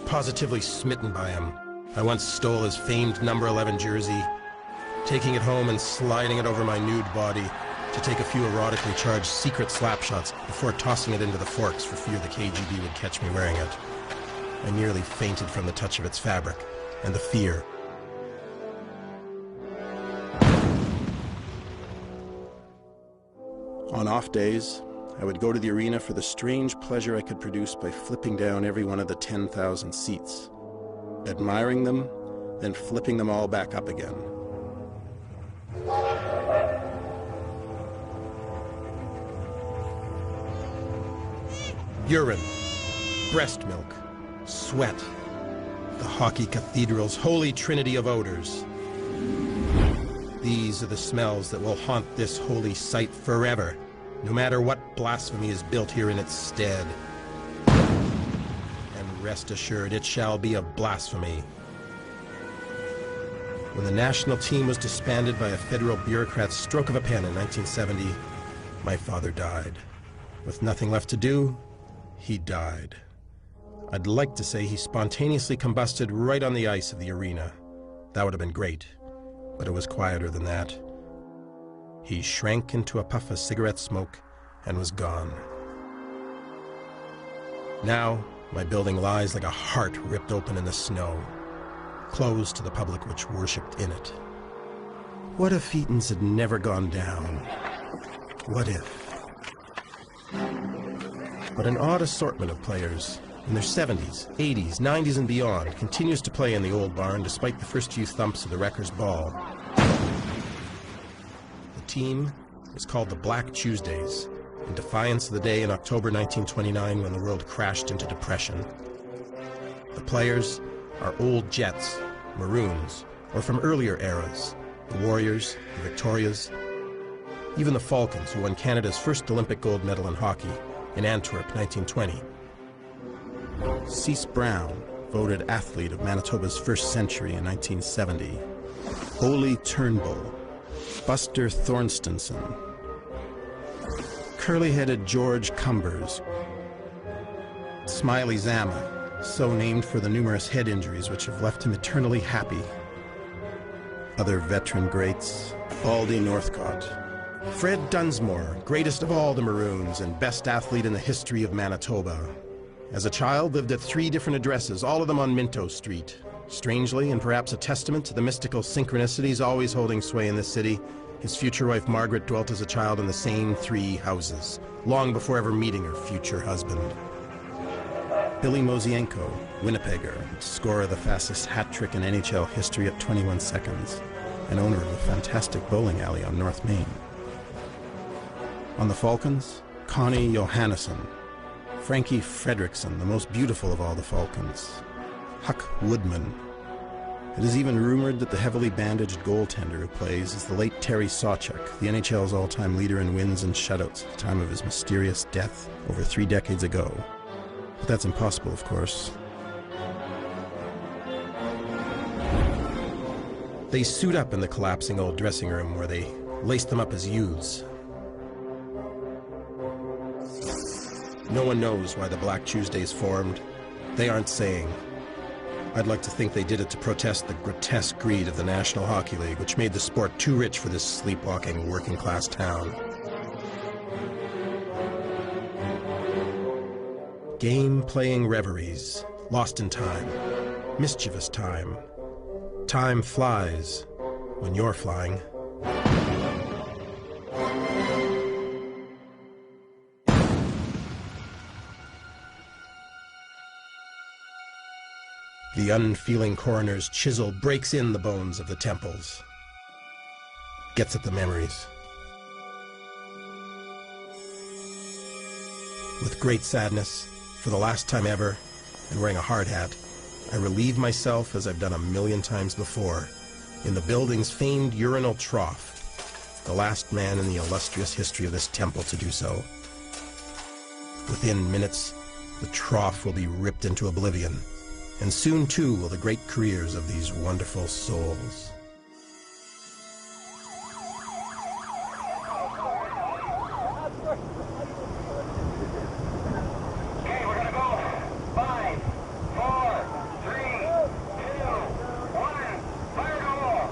Positively smitten by him, I once stole his famed number 11 jersey, taking it home and sliding it over my nude body to take a few erotically charged secret slap shots before tossing it into the forks for fear the KGB would catch me wearing it. I nearly fainted from the touch of its fabric and the fear. On off days, I would go to the arena for the strange pleasure I could produce by flipping down every one of the 10,000 seats, admiring them, then flipping them all back up again. Urine, breast milk, sweat, the hockey cathedral's holy trinity of odors. These are the smells that will haunt this holy site forever, no matter what blasphemy is built here in its stead. And rest assured, it shall be a blasphemy. When the national team was disbanded by a federal bureaucrat's stroke of a pen in 1970, my father died. With nothing left to do, he died. I'd like to say he spontaneously combusted right on the ice of the arena. That would have been great, but it was quieter than that. He shrank into a puff of cigarette smoke and was gone. Now, my building lies like a heart ripped open in the snow, closed to the public which worshipped in it. What if Eaton's had never gone down? What if? But an odd assortment of players, in their 70s, 80s, 90s, and beyond, continues to play in the old barn despite the first few thumps of the Wrecker's Ball. The team is called the Black Tuesdays, in defiance of the day in October 1929 when the world crashed into depression. The players are old Jets, Maroons, or from earlier eras, the Warriors, the Victorias, even the Falcons, who won Canada's first Olympic gold medal in hockey in Antwerp, 1920. Cease Brown, voted athlete of Manitoba's first century in 1970. Ole Turnbull, Buster Thorstenson, curly-headed George Cumbers, Smiley Zama, so named for the numerous head injuries which have left him eternally happy. Other veteran greats, Baldy Northcott, Fred Dunsmore, greatest of all the Maroons and best athlete in the history of Manitoba. As a child, lived at 3 different addresses, all of them on Minto Street. Strangely, and perhaps a testament to the mystical synchronicities always holding sway in this city, his future wife Margaret dwelt as a child in the same 3 houses, long before ever meeting her future husband. Billy Mosienko, Winnipegger, scorer of the fastest hat trick in NHL history at 21 seconds, and owner of a fantastic bowling alley on North Main. On the Falcons, Connie Johannesson, Frankie Fredrickson, the most beautiful of all the Falcons. Huck Woodman. It is even rumored that the heavily bandaged goaltender who plays is the late Terry Sawchuk, the NHL's all-time leader in wins and shutouts at the time of his mysterious death over 3 decades ago. But that's impossible, of course. They suit up in the collapsing old dressing room where they lace them up as youths. No one knows why the Black Tuesdays formed. They aren't saying. I'd like to think they did it to protest the grotesque greed of the National Hockey League, which made the sport too rich for this sleepwalking working-class town. Game-playing reveries, lost in time, mischievous time. Time flies when you're flying. The unfeeling coroner's chisel breaks in the bones of the temples, gets at the memories. With great sadness, for the last time ever, and wearing a hard hat, I relieve myself, as I've done a million times before, in the building's famed urinal trough, the last man in the illustrious history of this temple to do so. Within minutes, the trough will be ripped into oblivion, and soon, too, will the great careers of these wonderful souls. Okay, we're gonna go. 5, 4, 3, 2, 1, fire go!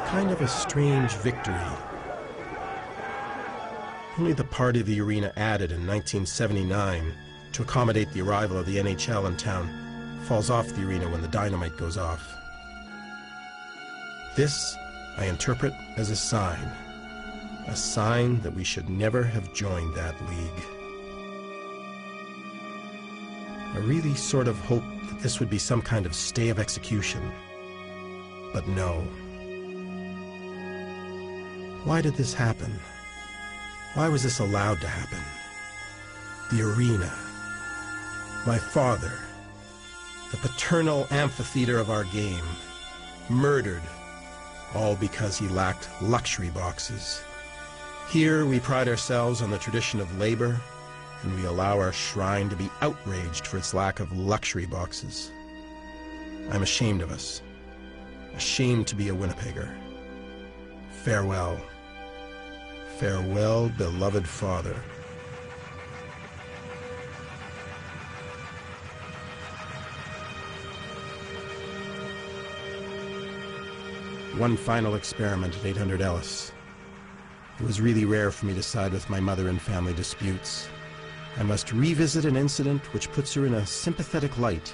Kind of a strange victory. Only the part of the arena added in 1979 to accommodate the arrival of the NHL in town falls off the arena when the dynamite goes off. This I interpret as a sign that we should never have joined that league. I really sort of hoped that this would be some kind of stay of execution, but no. Why did this happen? Why was this allowed to happen? The arena. My father. The paternal amphitheater of our game. Murdered. All because he lacked luxury boxes. Here we pride ourselves on the tradition of labor, and we allow our shrine to be outraged for its lack of luxury boxes. I'm ashamed of us. Ashamed to be a Winnipegger. Farewell. Farewell, beloved father. One final experiment at 800 Ellis. It was really rare for me to side with my mother in family disputes. I must revisit an incident which puts her in a sympathetic light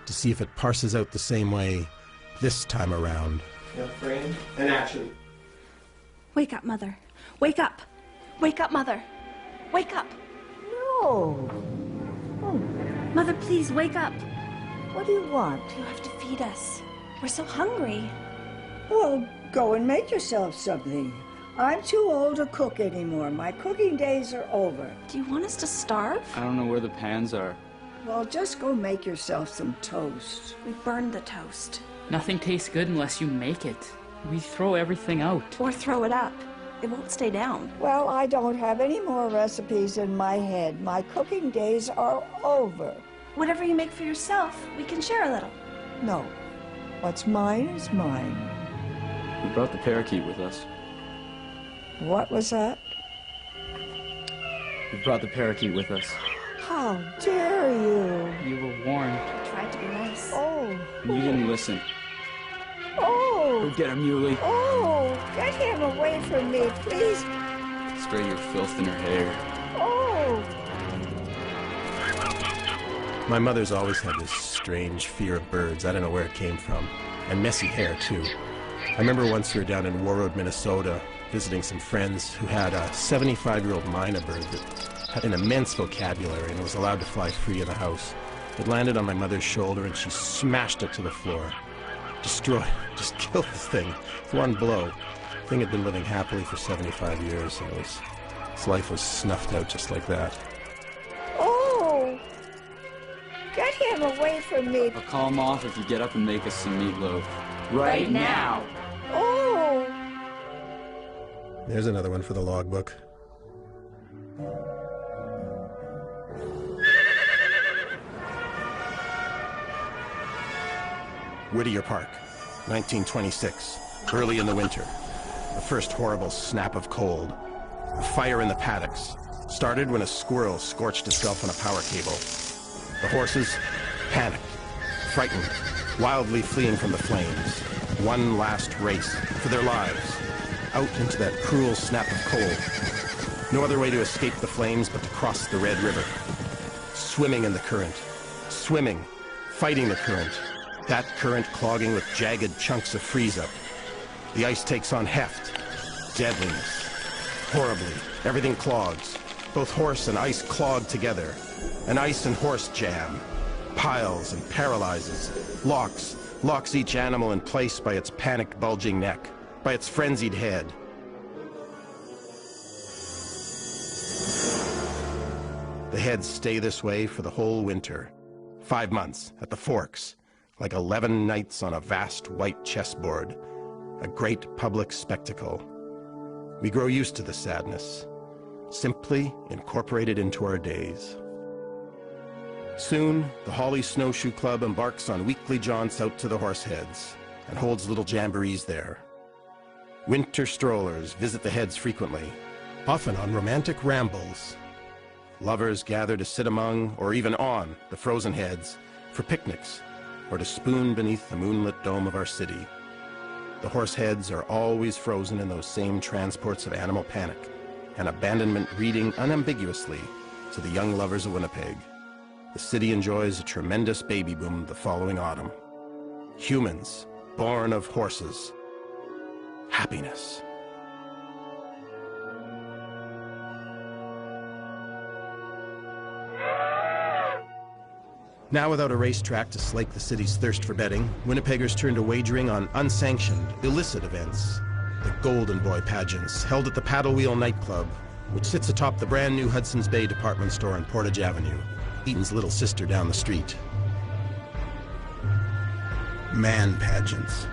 to see if it parses out the same way this time around. Now frame and action. Wake up, Mother. Wake up. Wake up, Mother. Wake up. No. Oh, Mother, please, wake up. what do you want? You have to feed us. We're so hungry. Well, go and make yourself something. I'm too old to cook anymore. My cooking days are over. Do you want us to starve? I don't know where the pans are. Well, just go make yourself some toast. We burned the toast. Nothing tastes good unless you make it. We throw everything out. Or throw it up. It won't stay down. Well, I don't have any more recipes in my head. My cooking days are over. Whatever you make for yourself, we can share a little. No. What's mine is mine. We brought the parakeet with us. What was that? We brought the parakeet with us. How dare you? You were warned. I tried to be nice. Oh. You didn't listen. Oh. Go get her, Muley. Oh, get him away from me, please. Spray your filth in her hair. Oh. My mother's always had this strange fear of birds. I don't know where it came from. And messy hair, too. I remember once we were down in Warroad, Minnesota, visiting some friends who had a 75-year-old myna bird that had an immense vocabulary and was allowed to fly free in the house. It landed on my mother's shoulder and she smashed it to the floor. Destroyed, just killed this thing with one blow. The thing had been living happily for 75 years and its life was snuffed out just like that. Oh! Get him away from me. I'll call him off if you get up and make us some meatloaf. Right now! Oh! There's another one for the logbook. Whittier Park, 1926, early in the winter. The first horrible snap of cold. A fire in the paddocks started when a squirrel scorched itself on a power cable. The horses, panicked, frightened, wildly fleeing from the flames. One last race for their lives, out into that cruel snap of cold. No other way to escape the flames but to cross the Red River. Swimming in the current, swimming, fighting the current. That current clogging with jagged chunks of freeze-up. The ice takes on heft, deadliness. Horribly, everything clogs. Both horse and ice clog together. An ice and horse jam. Piles and paralyzes. Locks each animal in place by its panicked bulging neck, by its frenzied head. The heads stay this way for the whole winter. 5 months at the forks. Like 11 nights on a vast white chessboard, a great public spectacle. We grow used to the sadness, simply incorporated into our days. Soon, the Hawley Snowshoe Club embarks on weekly jaunts out to the Horseheads and holds little jamborees there. Winter strollers visit the heads frequently, often on romantic rambles. Lovers gather to sit among, or even on, the frozen heads for picnics, or to spoon beneath the moonlit dome of our city. The Horseheads are always frozen in those same transports of animal panic and abandonment reading unambiguously to the young lovers of Winnipeg. The city enjoys a tremendous baby boom the following autumn. Humans, born of horses. Happiness. Now without a racetrack to slake the city's thirst for betting, Winnipeggers turn to wagering on unsanctioned, illicit events. The Golden Boy pageants, held at the Paddle Wheel nightclub, which sits atop the brand new Hudson's Bay department store on Portage Avenue, Eaton's little sister down the street. Man pageants.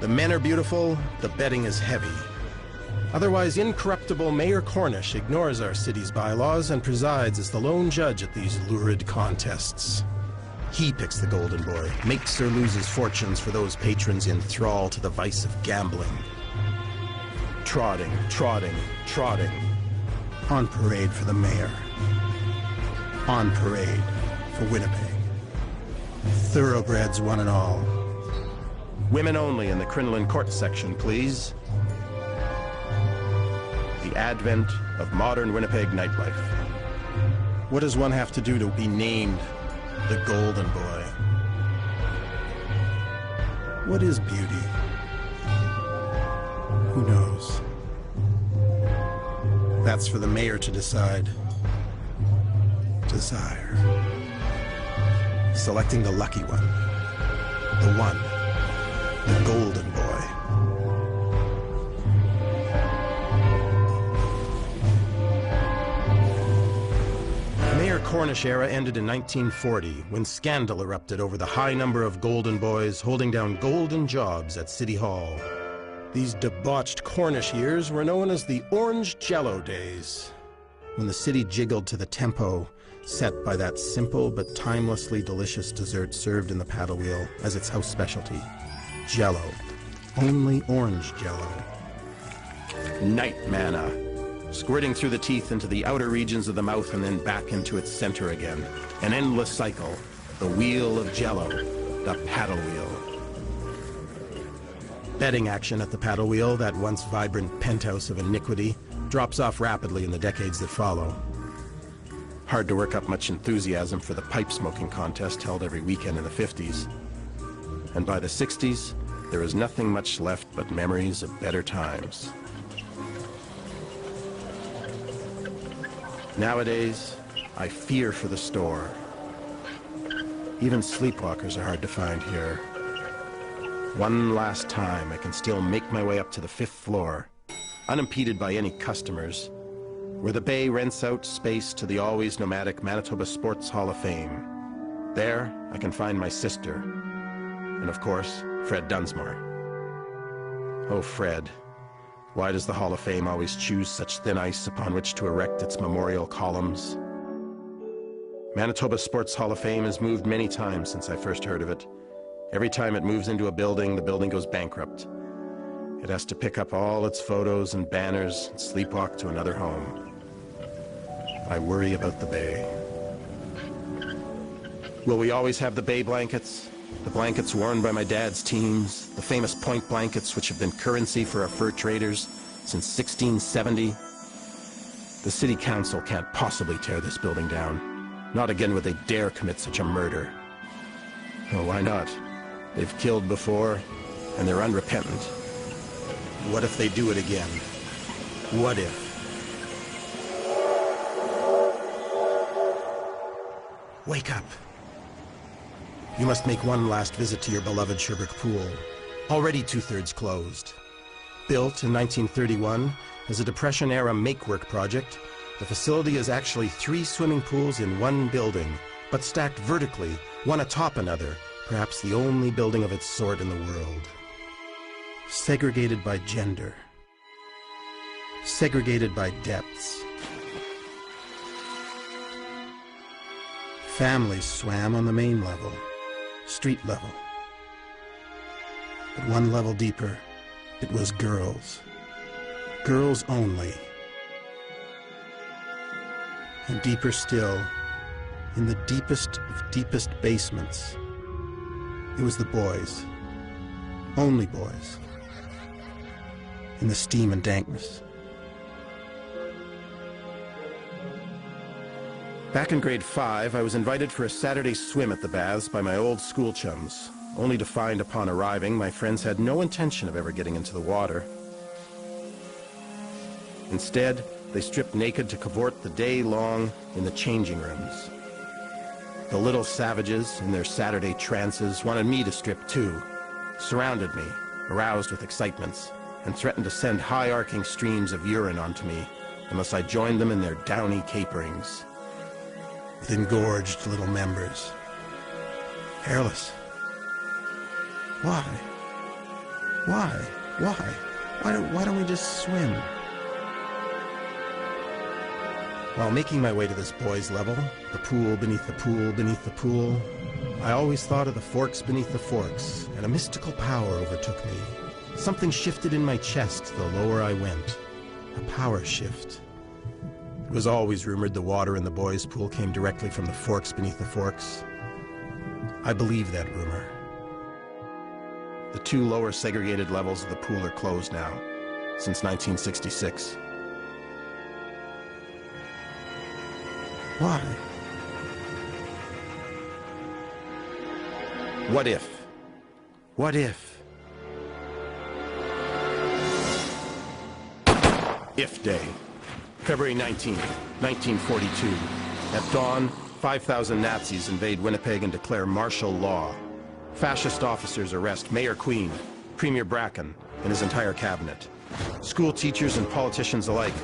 The men are beautiful, the betting is heavy. Otherwise incorruptible Mayor Cornish ignores our city's bylaws and presides as the lone judge at these lurid contests. He picks the Golden Boy, makes or loses fortunes for those patrons in thrall to the vice of gambling. Trotting, trotting, trotting. On parade for the mayor. On parade for Winnipeg. Thoroughbreds one and all. Women only in the Crinoline Court section, please. The advent of modern Winnipeg nightlife. What does one have to do to be named the Golden Boy? What is beauty? Who knows? That's for the mayor to decide. Desire. Selecting the lucky one. The Golden Boy. The Cornish era ended in 1940 when scandal erupted over the high number of Golden Boys holding down golden jobs at City Hall. These debauched Cornish years were known as the Orange Jello days, when the city jiggled to the tempo set by that simple but timelessly delicious dessert served in the paddle wheel as its house specialty. Jello. Only orange Jello. Night manna. Squirting through the teeth into the outer regions of the mouth and then back into its center again. An endless cycle. The wheel of Jello. The paddle wheel. Betting action at the paddle wheel, that once vibrant penthouse of iniquity, drops off rapidly in the decades that follow. Hard to work up much enthusiasm for the pipe smoking contest held every weekend in the 50s. And by the 60s, there is nothing much left but memories of better times. Nowadays, I fear for the store. Even sleepwalkers are hard to find here. One last time, I can still make my way up to the 5th floor, unimpeded by any customers, where the bay rents out space to the always nomadic Manitoba Sports Hall of Fame. There, I can find my sister, and of course, Fred Dunsmore. Oh, Fred, why does the Hall of Fame always choose such thin ice upon which to erect its memorial columns? Manitoba Sports Hall of Fame has moved many times since I first heard of it. Every time it moves into a building, the building goes bankrupt. It has to pick up all its photos and banners and sleepwalk to another home. I worry about the bay. Will we always have the bay blankets? The blankets worn by my dad's teams, the famous point blankets which have been currency for our fur traders since 1670? The city council can't possibly tear this building down. Not again would they dare commit such a murder. Oh, why not? They've killed before, and they're unrepentant. What if they do it again? What if? Wake up. You must make one last visit to your beloved Sherbrooke Pool, already 2/3 closed. Built in 1931 as a Depression-era make-work project, the facility is actually 3 swimming pools in one building, but stacked vertically, one atop another, perhaps the only building of its sort in the world. Segregated by gender. Segregated by depths. Families swam on the main level, street level. But one level deeper, it was girls. Girls only. And deeper still, in the deepest of deepest basements, it was the boys. Only boys. In the steam and dankness. Back in grade 5, I was invited for a Saturday swim at the baths by my old school chums, only to find upon arriving my friends had no intention of ever getting into the water. Instead, they stripped naked to cavort the day long in the changing rooms. The little savages, in their Saturday trances, wanted me to strip too, surrounded me, aroused with excitements, and threatened to send high-arcing streams of urine onto me unless I joined them in their downy caperings. With engorged little members. Hairless. Why? Why? Why don't we just swim? While making my way to this boys' level, the pool beneath the pool beneath the pool, I always thought of the forks beneath the forks, and a mystical power overtook me. Something shifted in my chest the lower I went. A power shift. It was always rumored the water in the boys' pool came directly from the forks beneath the forks. I believe that rumor. The 2 lower segregated levels of the pool are closed now, since 1966. Why? What if? What if? If Day. February 19th, 1942. At dawn, 5,000 Nazis invade Winnipeg and declare martial law. Fascist officers arrest Mayor Queen, Premier Bracken, and his entire cabinet. School teachers and politicians alike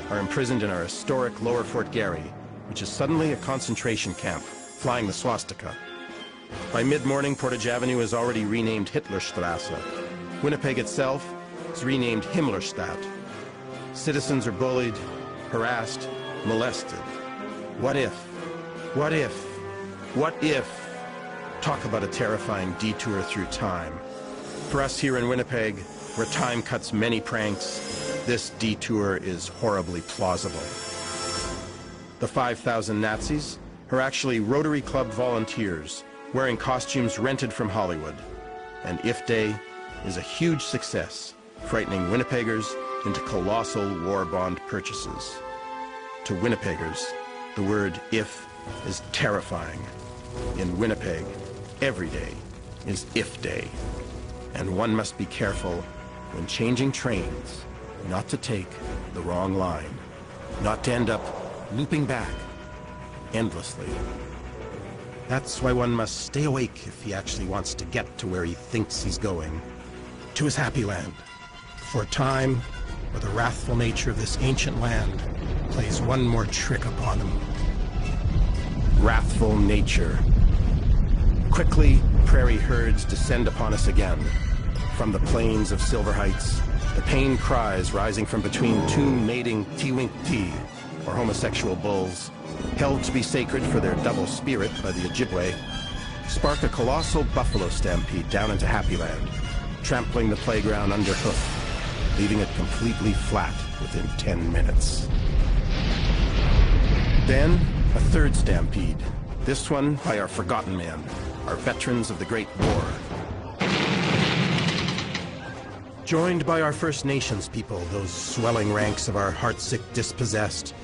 are imprisoned in our historic Lower Fort Garry, which is suddenly a concentration camp, flying the swastika. By mid-morning, Portage Avenue is already renamed Hitlerstrasse. Winnipeg itself is renamed Himmlerstadt. Citizens are bullied, harassed, molested. What if? What if? What if? Talk about a terrifying detour through time. For us here in Winnipeg, where time cuts many pranks, this detour is horribly plausible. The 5,000 Nazis are actually Rotary Club volunteers wearing costumes rented from Hollywood. And If Day is a huge success, frightening Winnipeggers into colossal war bond purchases. To Winnipeggers, the word if is terrifying. In Winnipeg, every day is If Day. And one must be careful when changing trains not to take the wrong line, not to end up looping back endlessly. That's why one must stay awake if he actually wants to get to where he thinks he's going, to his happy land, for a time where the wrathful nature of this ancient land plays one more trick upon him. Wrathful nature. Quickly, prairie herds descend upon us again. From the plains of Silver Heights, the pain cries rising from between two mating Tiwink-Ti, or homosexual bulls, held to be sacred for their double spirit by the Ojibwe, spark a colossal buffalo stampede down into Happy Land, trampling the playground underhoof, leaving it completely flat within 10 minutes. Then, a third stampede, this one by our forgotten men, our veterans of the Great War. Joined by our First Nations people, those swelling ranks of our heartsick dispossessed,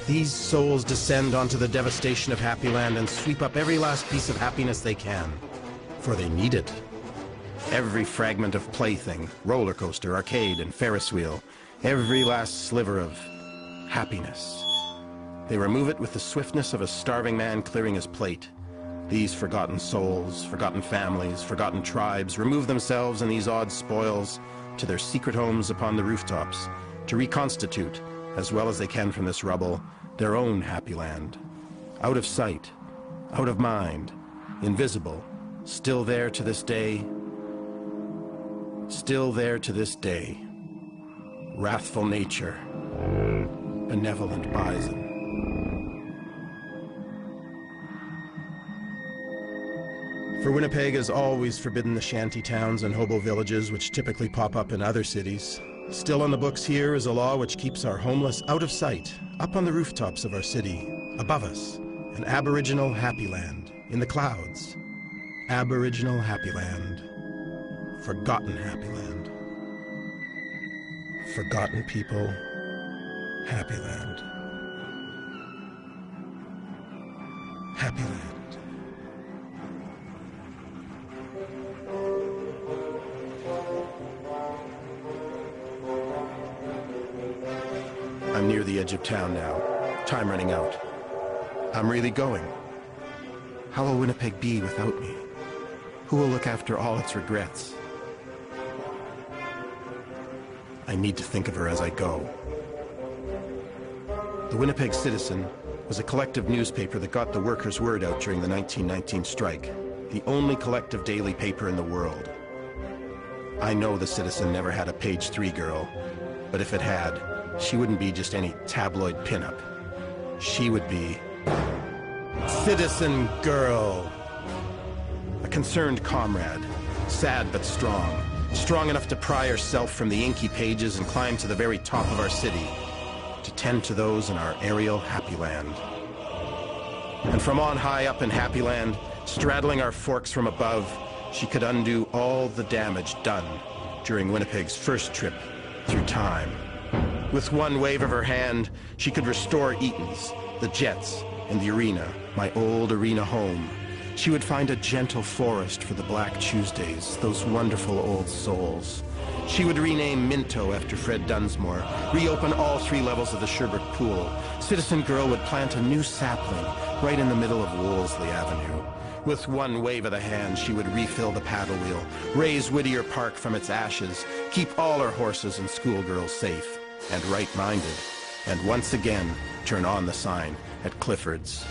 these souls descend onto the devastation of Happy Land and sweep up every last piece of happiness they can, for they need it. Every fragment of plaything, roller coaster, arcade, and Ferris wheel, every last sliver of happiness. They remove it with the swiftness of a starving man clearing his plate. These forgotten souls, forgotten families, forgotten tribes remove themselves and these odd spoils to their secret homes upon the rooftops, to reconstitute, as well as they can from this rubble, their own happy land. Out of sight, out of mind, invisible, still there to this day, still there to this day. Wrathful nature, benevolent bison. For Winnipeg has always forbidden the shanty towns and hobo villages which typically pop up in other cities. Still on the books here is a law which keeps our homeless out of sight, up on the rooftops of our city, above us, an Aboriginal happy land, in the clouds. Aboriginal happy land. Forgotten happy land. Forgotten people, happy land. Happy land. I'm near the edge of town now. Time running out. I'm really going. How will Winnipeg be without me? Who will look after all its regrets? I need to think of her as I go. The Winnipeg Citizen was a collective newspaper that got the workers' word out during the 1919 strike, the only collective daily paper in the world. I know the Citizen never had a page 3 girl, but if it had, she wouldn't be just any tabloid pinup. She would be Citizen Girl. A concerned comrade, sad but strong, strong enough to pry herself from the inky pages and climb to the very top of our city, to tend to those in our aerial Happy Land. And from on high up in Happy Land, straddling our forks from above, she could undo all the damage done during Winnipeg's first trip through time. With one wave of her hand, she could restore Eaton's, the Jets, and the arena, my old arena home. She would find a gentle forest for the Black Tuesdays, those wonderful old souls. She would rename Minto after Fred Dunsmore, reopen all 3 levels of the Sherbrooke Pool. Citizen Girl would plant a new sapling right in the middle of Wolseley Avenue. With one wave of the hand, she would refill the paddle wheel, raise Whittier Park from its ashes, keep all her horses and schoolgirls safe and right-minded, and once again turn on the sign at Clifford's.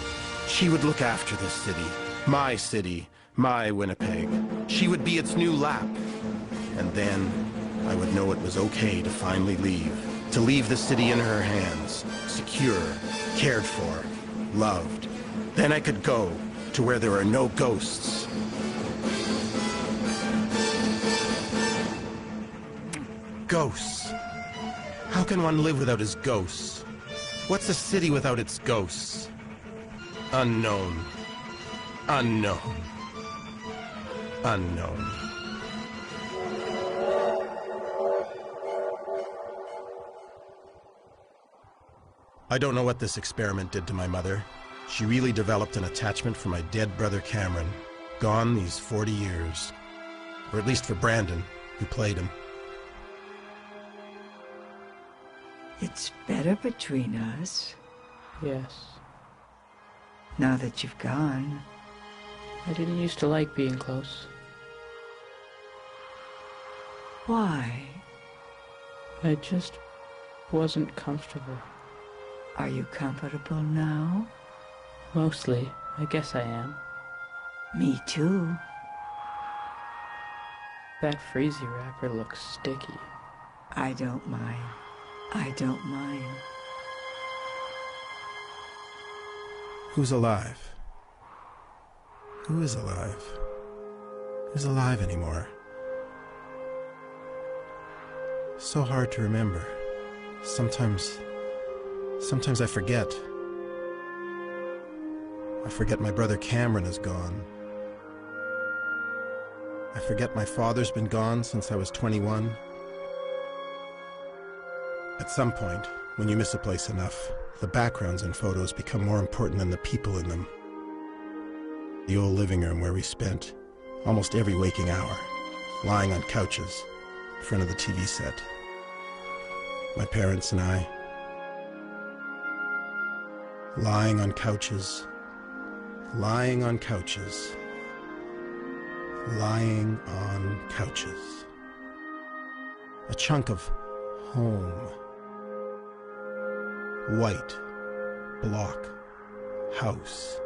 She would look after this city, my Winnipeg. She would be its new lap. And then I would know it was okay to finally leave, to leave the city in her hands, secure, cared for, loved. Then I could go to where there are no ghosts. Ghosts. How can one live without his ghosts? What's a city without its ghosts? Unknown. Unknown. Unknown. I don't know what this experiment did to my mother. She really developed an attachment for my dead brother Cameron, gone these 40 years. Or at least for Brandon, who played him. It's better between us. Yes. Now that you've gone. I didn't used to like being close. Why? I just wasn't comfortable. Are you comfortable now? Mostly. I guess I am. Me too. That Freezy wrapper looks sticky. I don't mind. I don't mind. Who's alive? Who is alive? Who's alive anymore? So hard to remember. Sometimes I forget. I forget my brother Cameron is gone. I forget my father's been gone since I was 21. At some point, when you miss a place enough, the backgrounds in photos become more important than the people in them. The old living room where we spent almost every waking hour, lying on couches in front of the TV set. My parents and I, lying on couches, lying on couches, lying on couches. A chunk of home. White block house.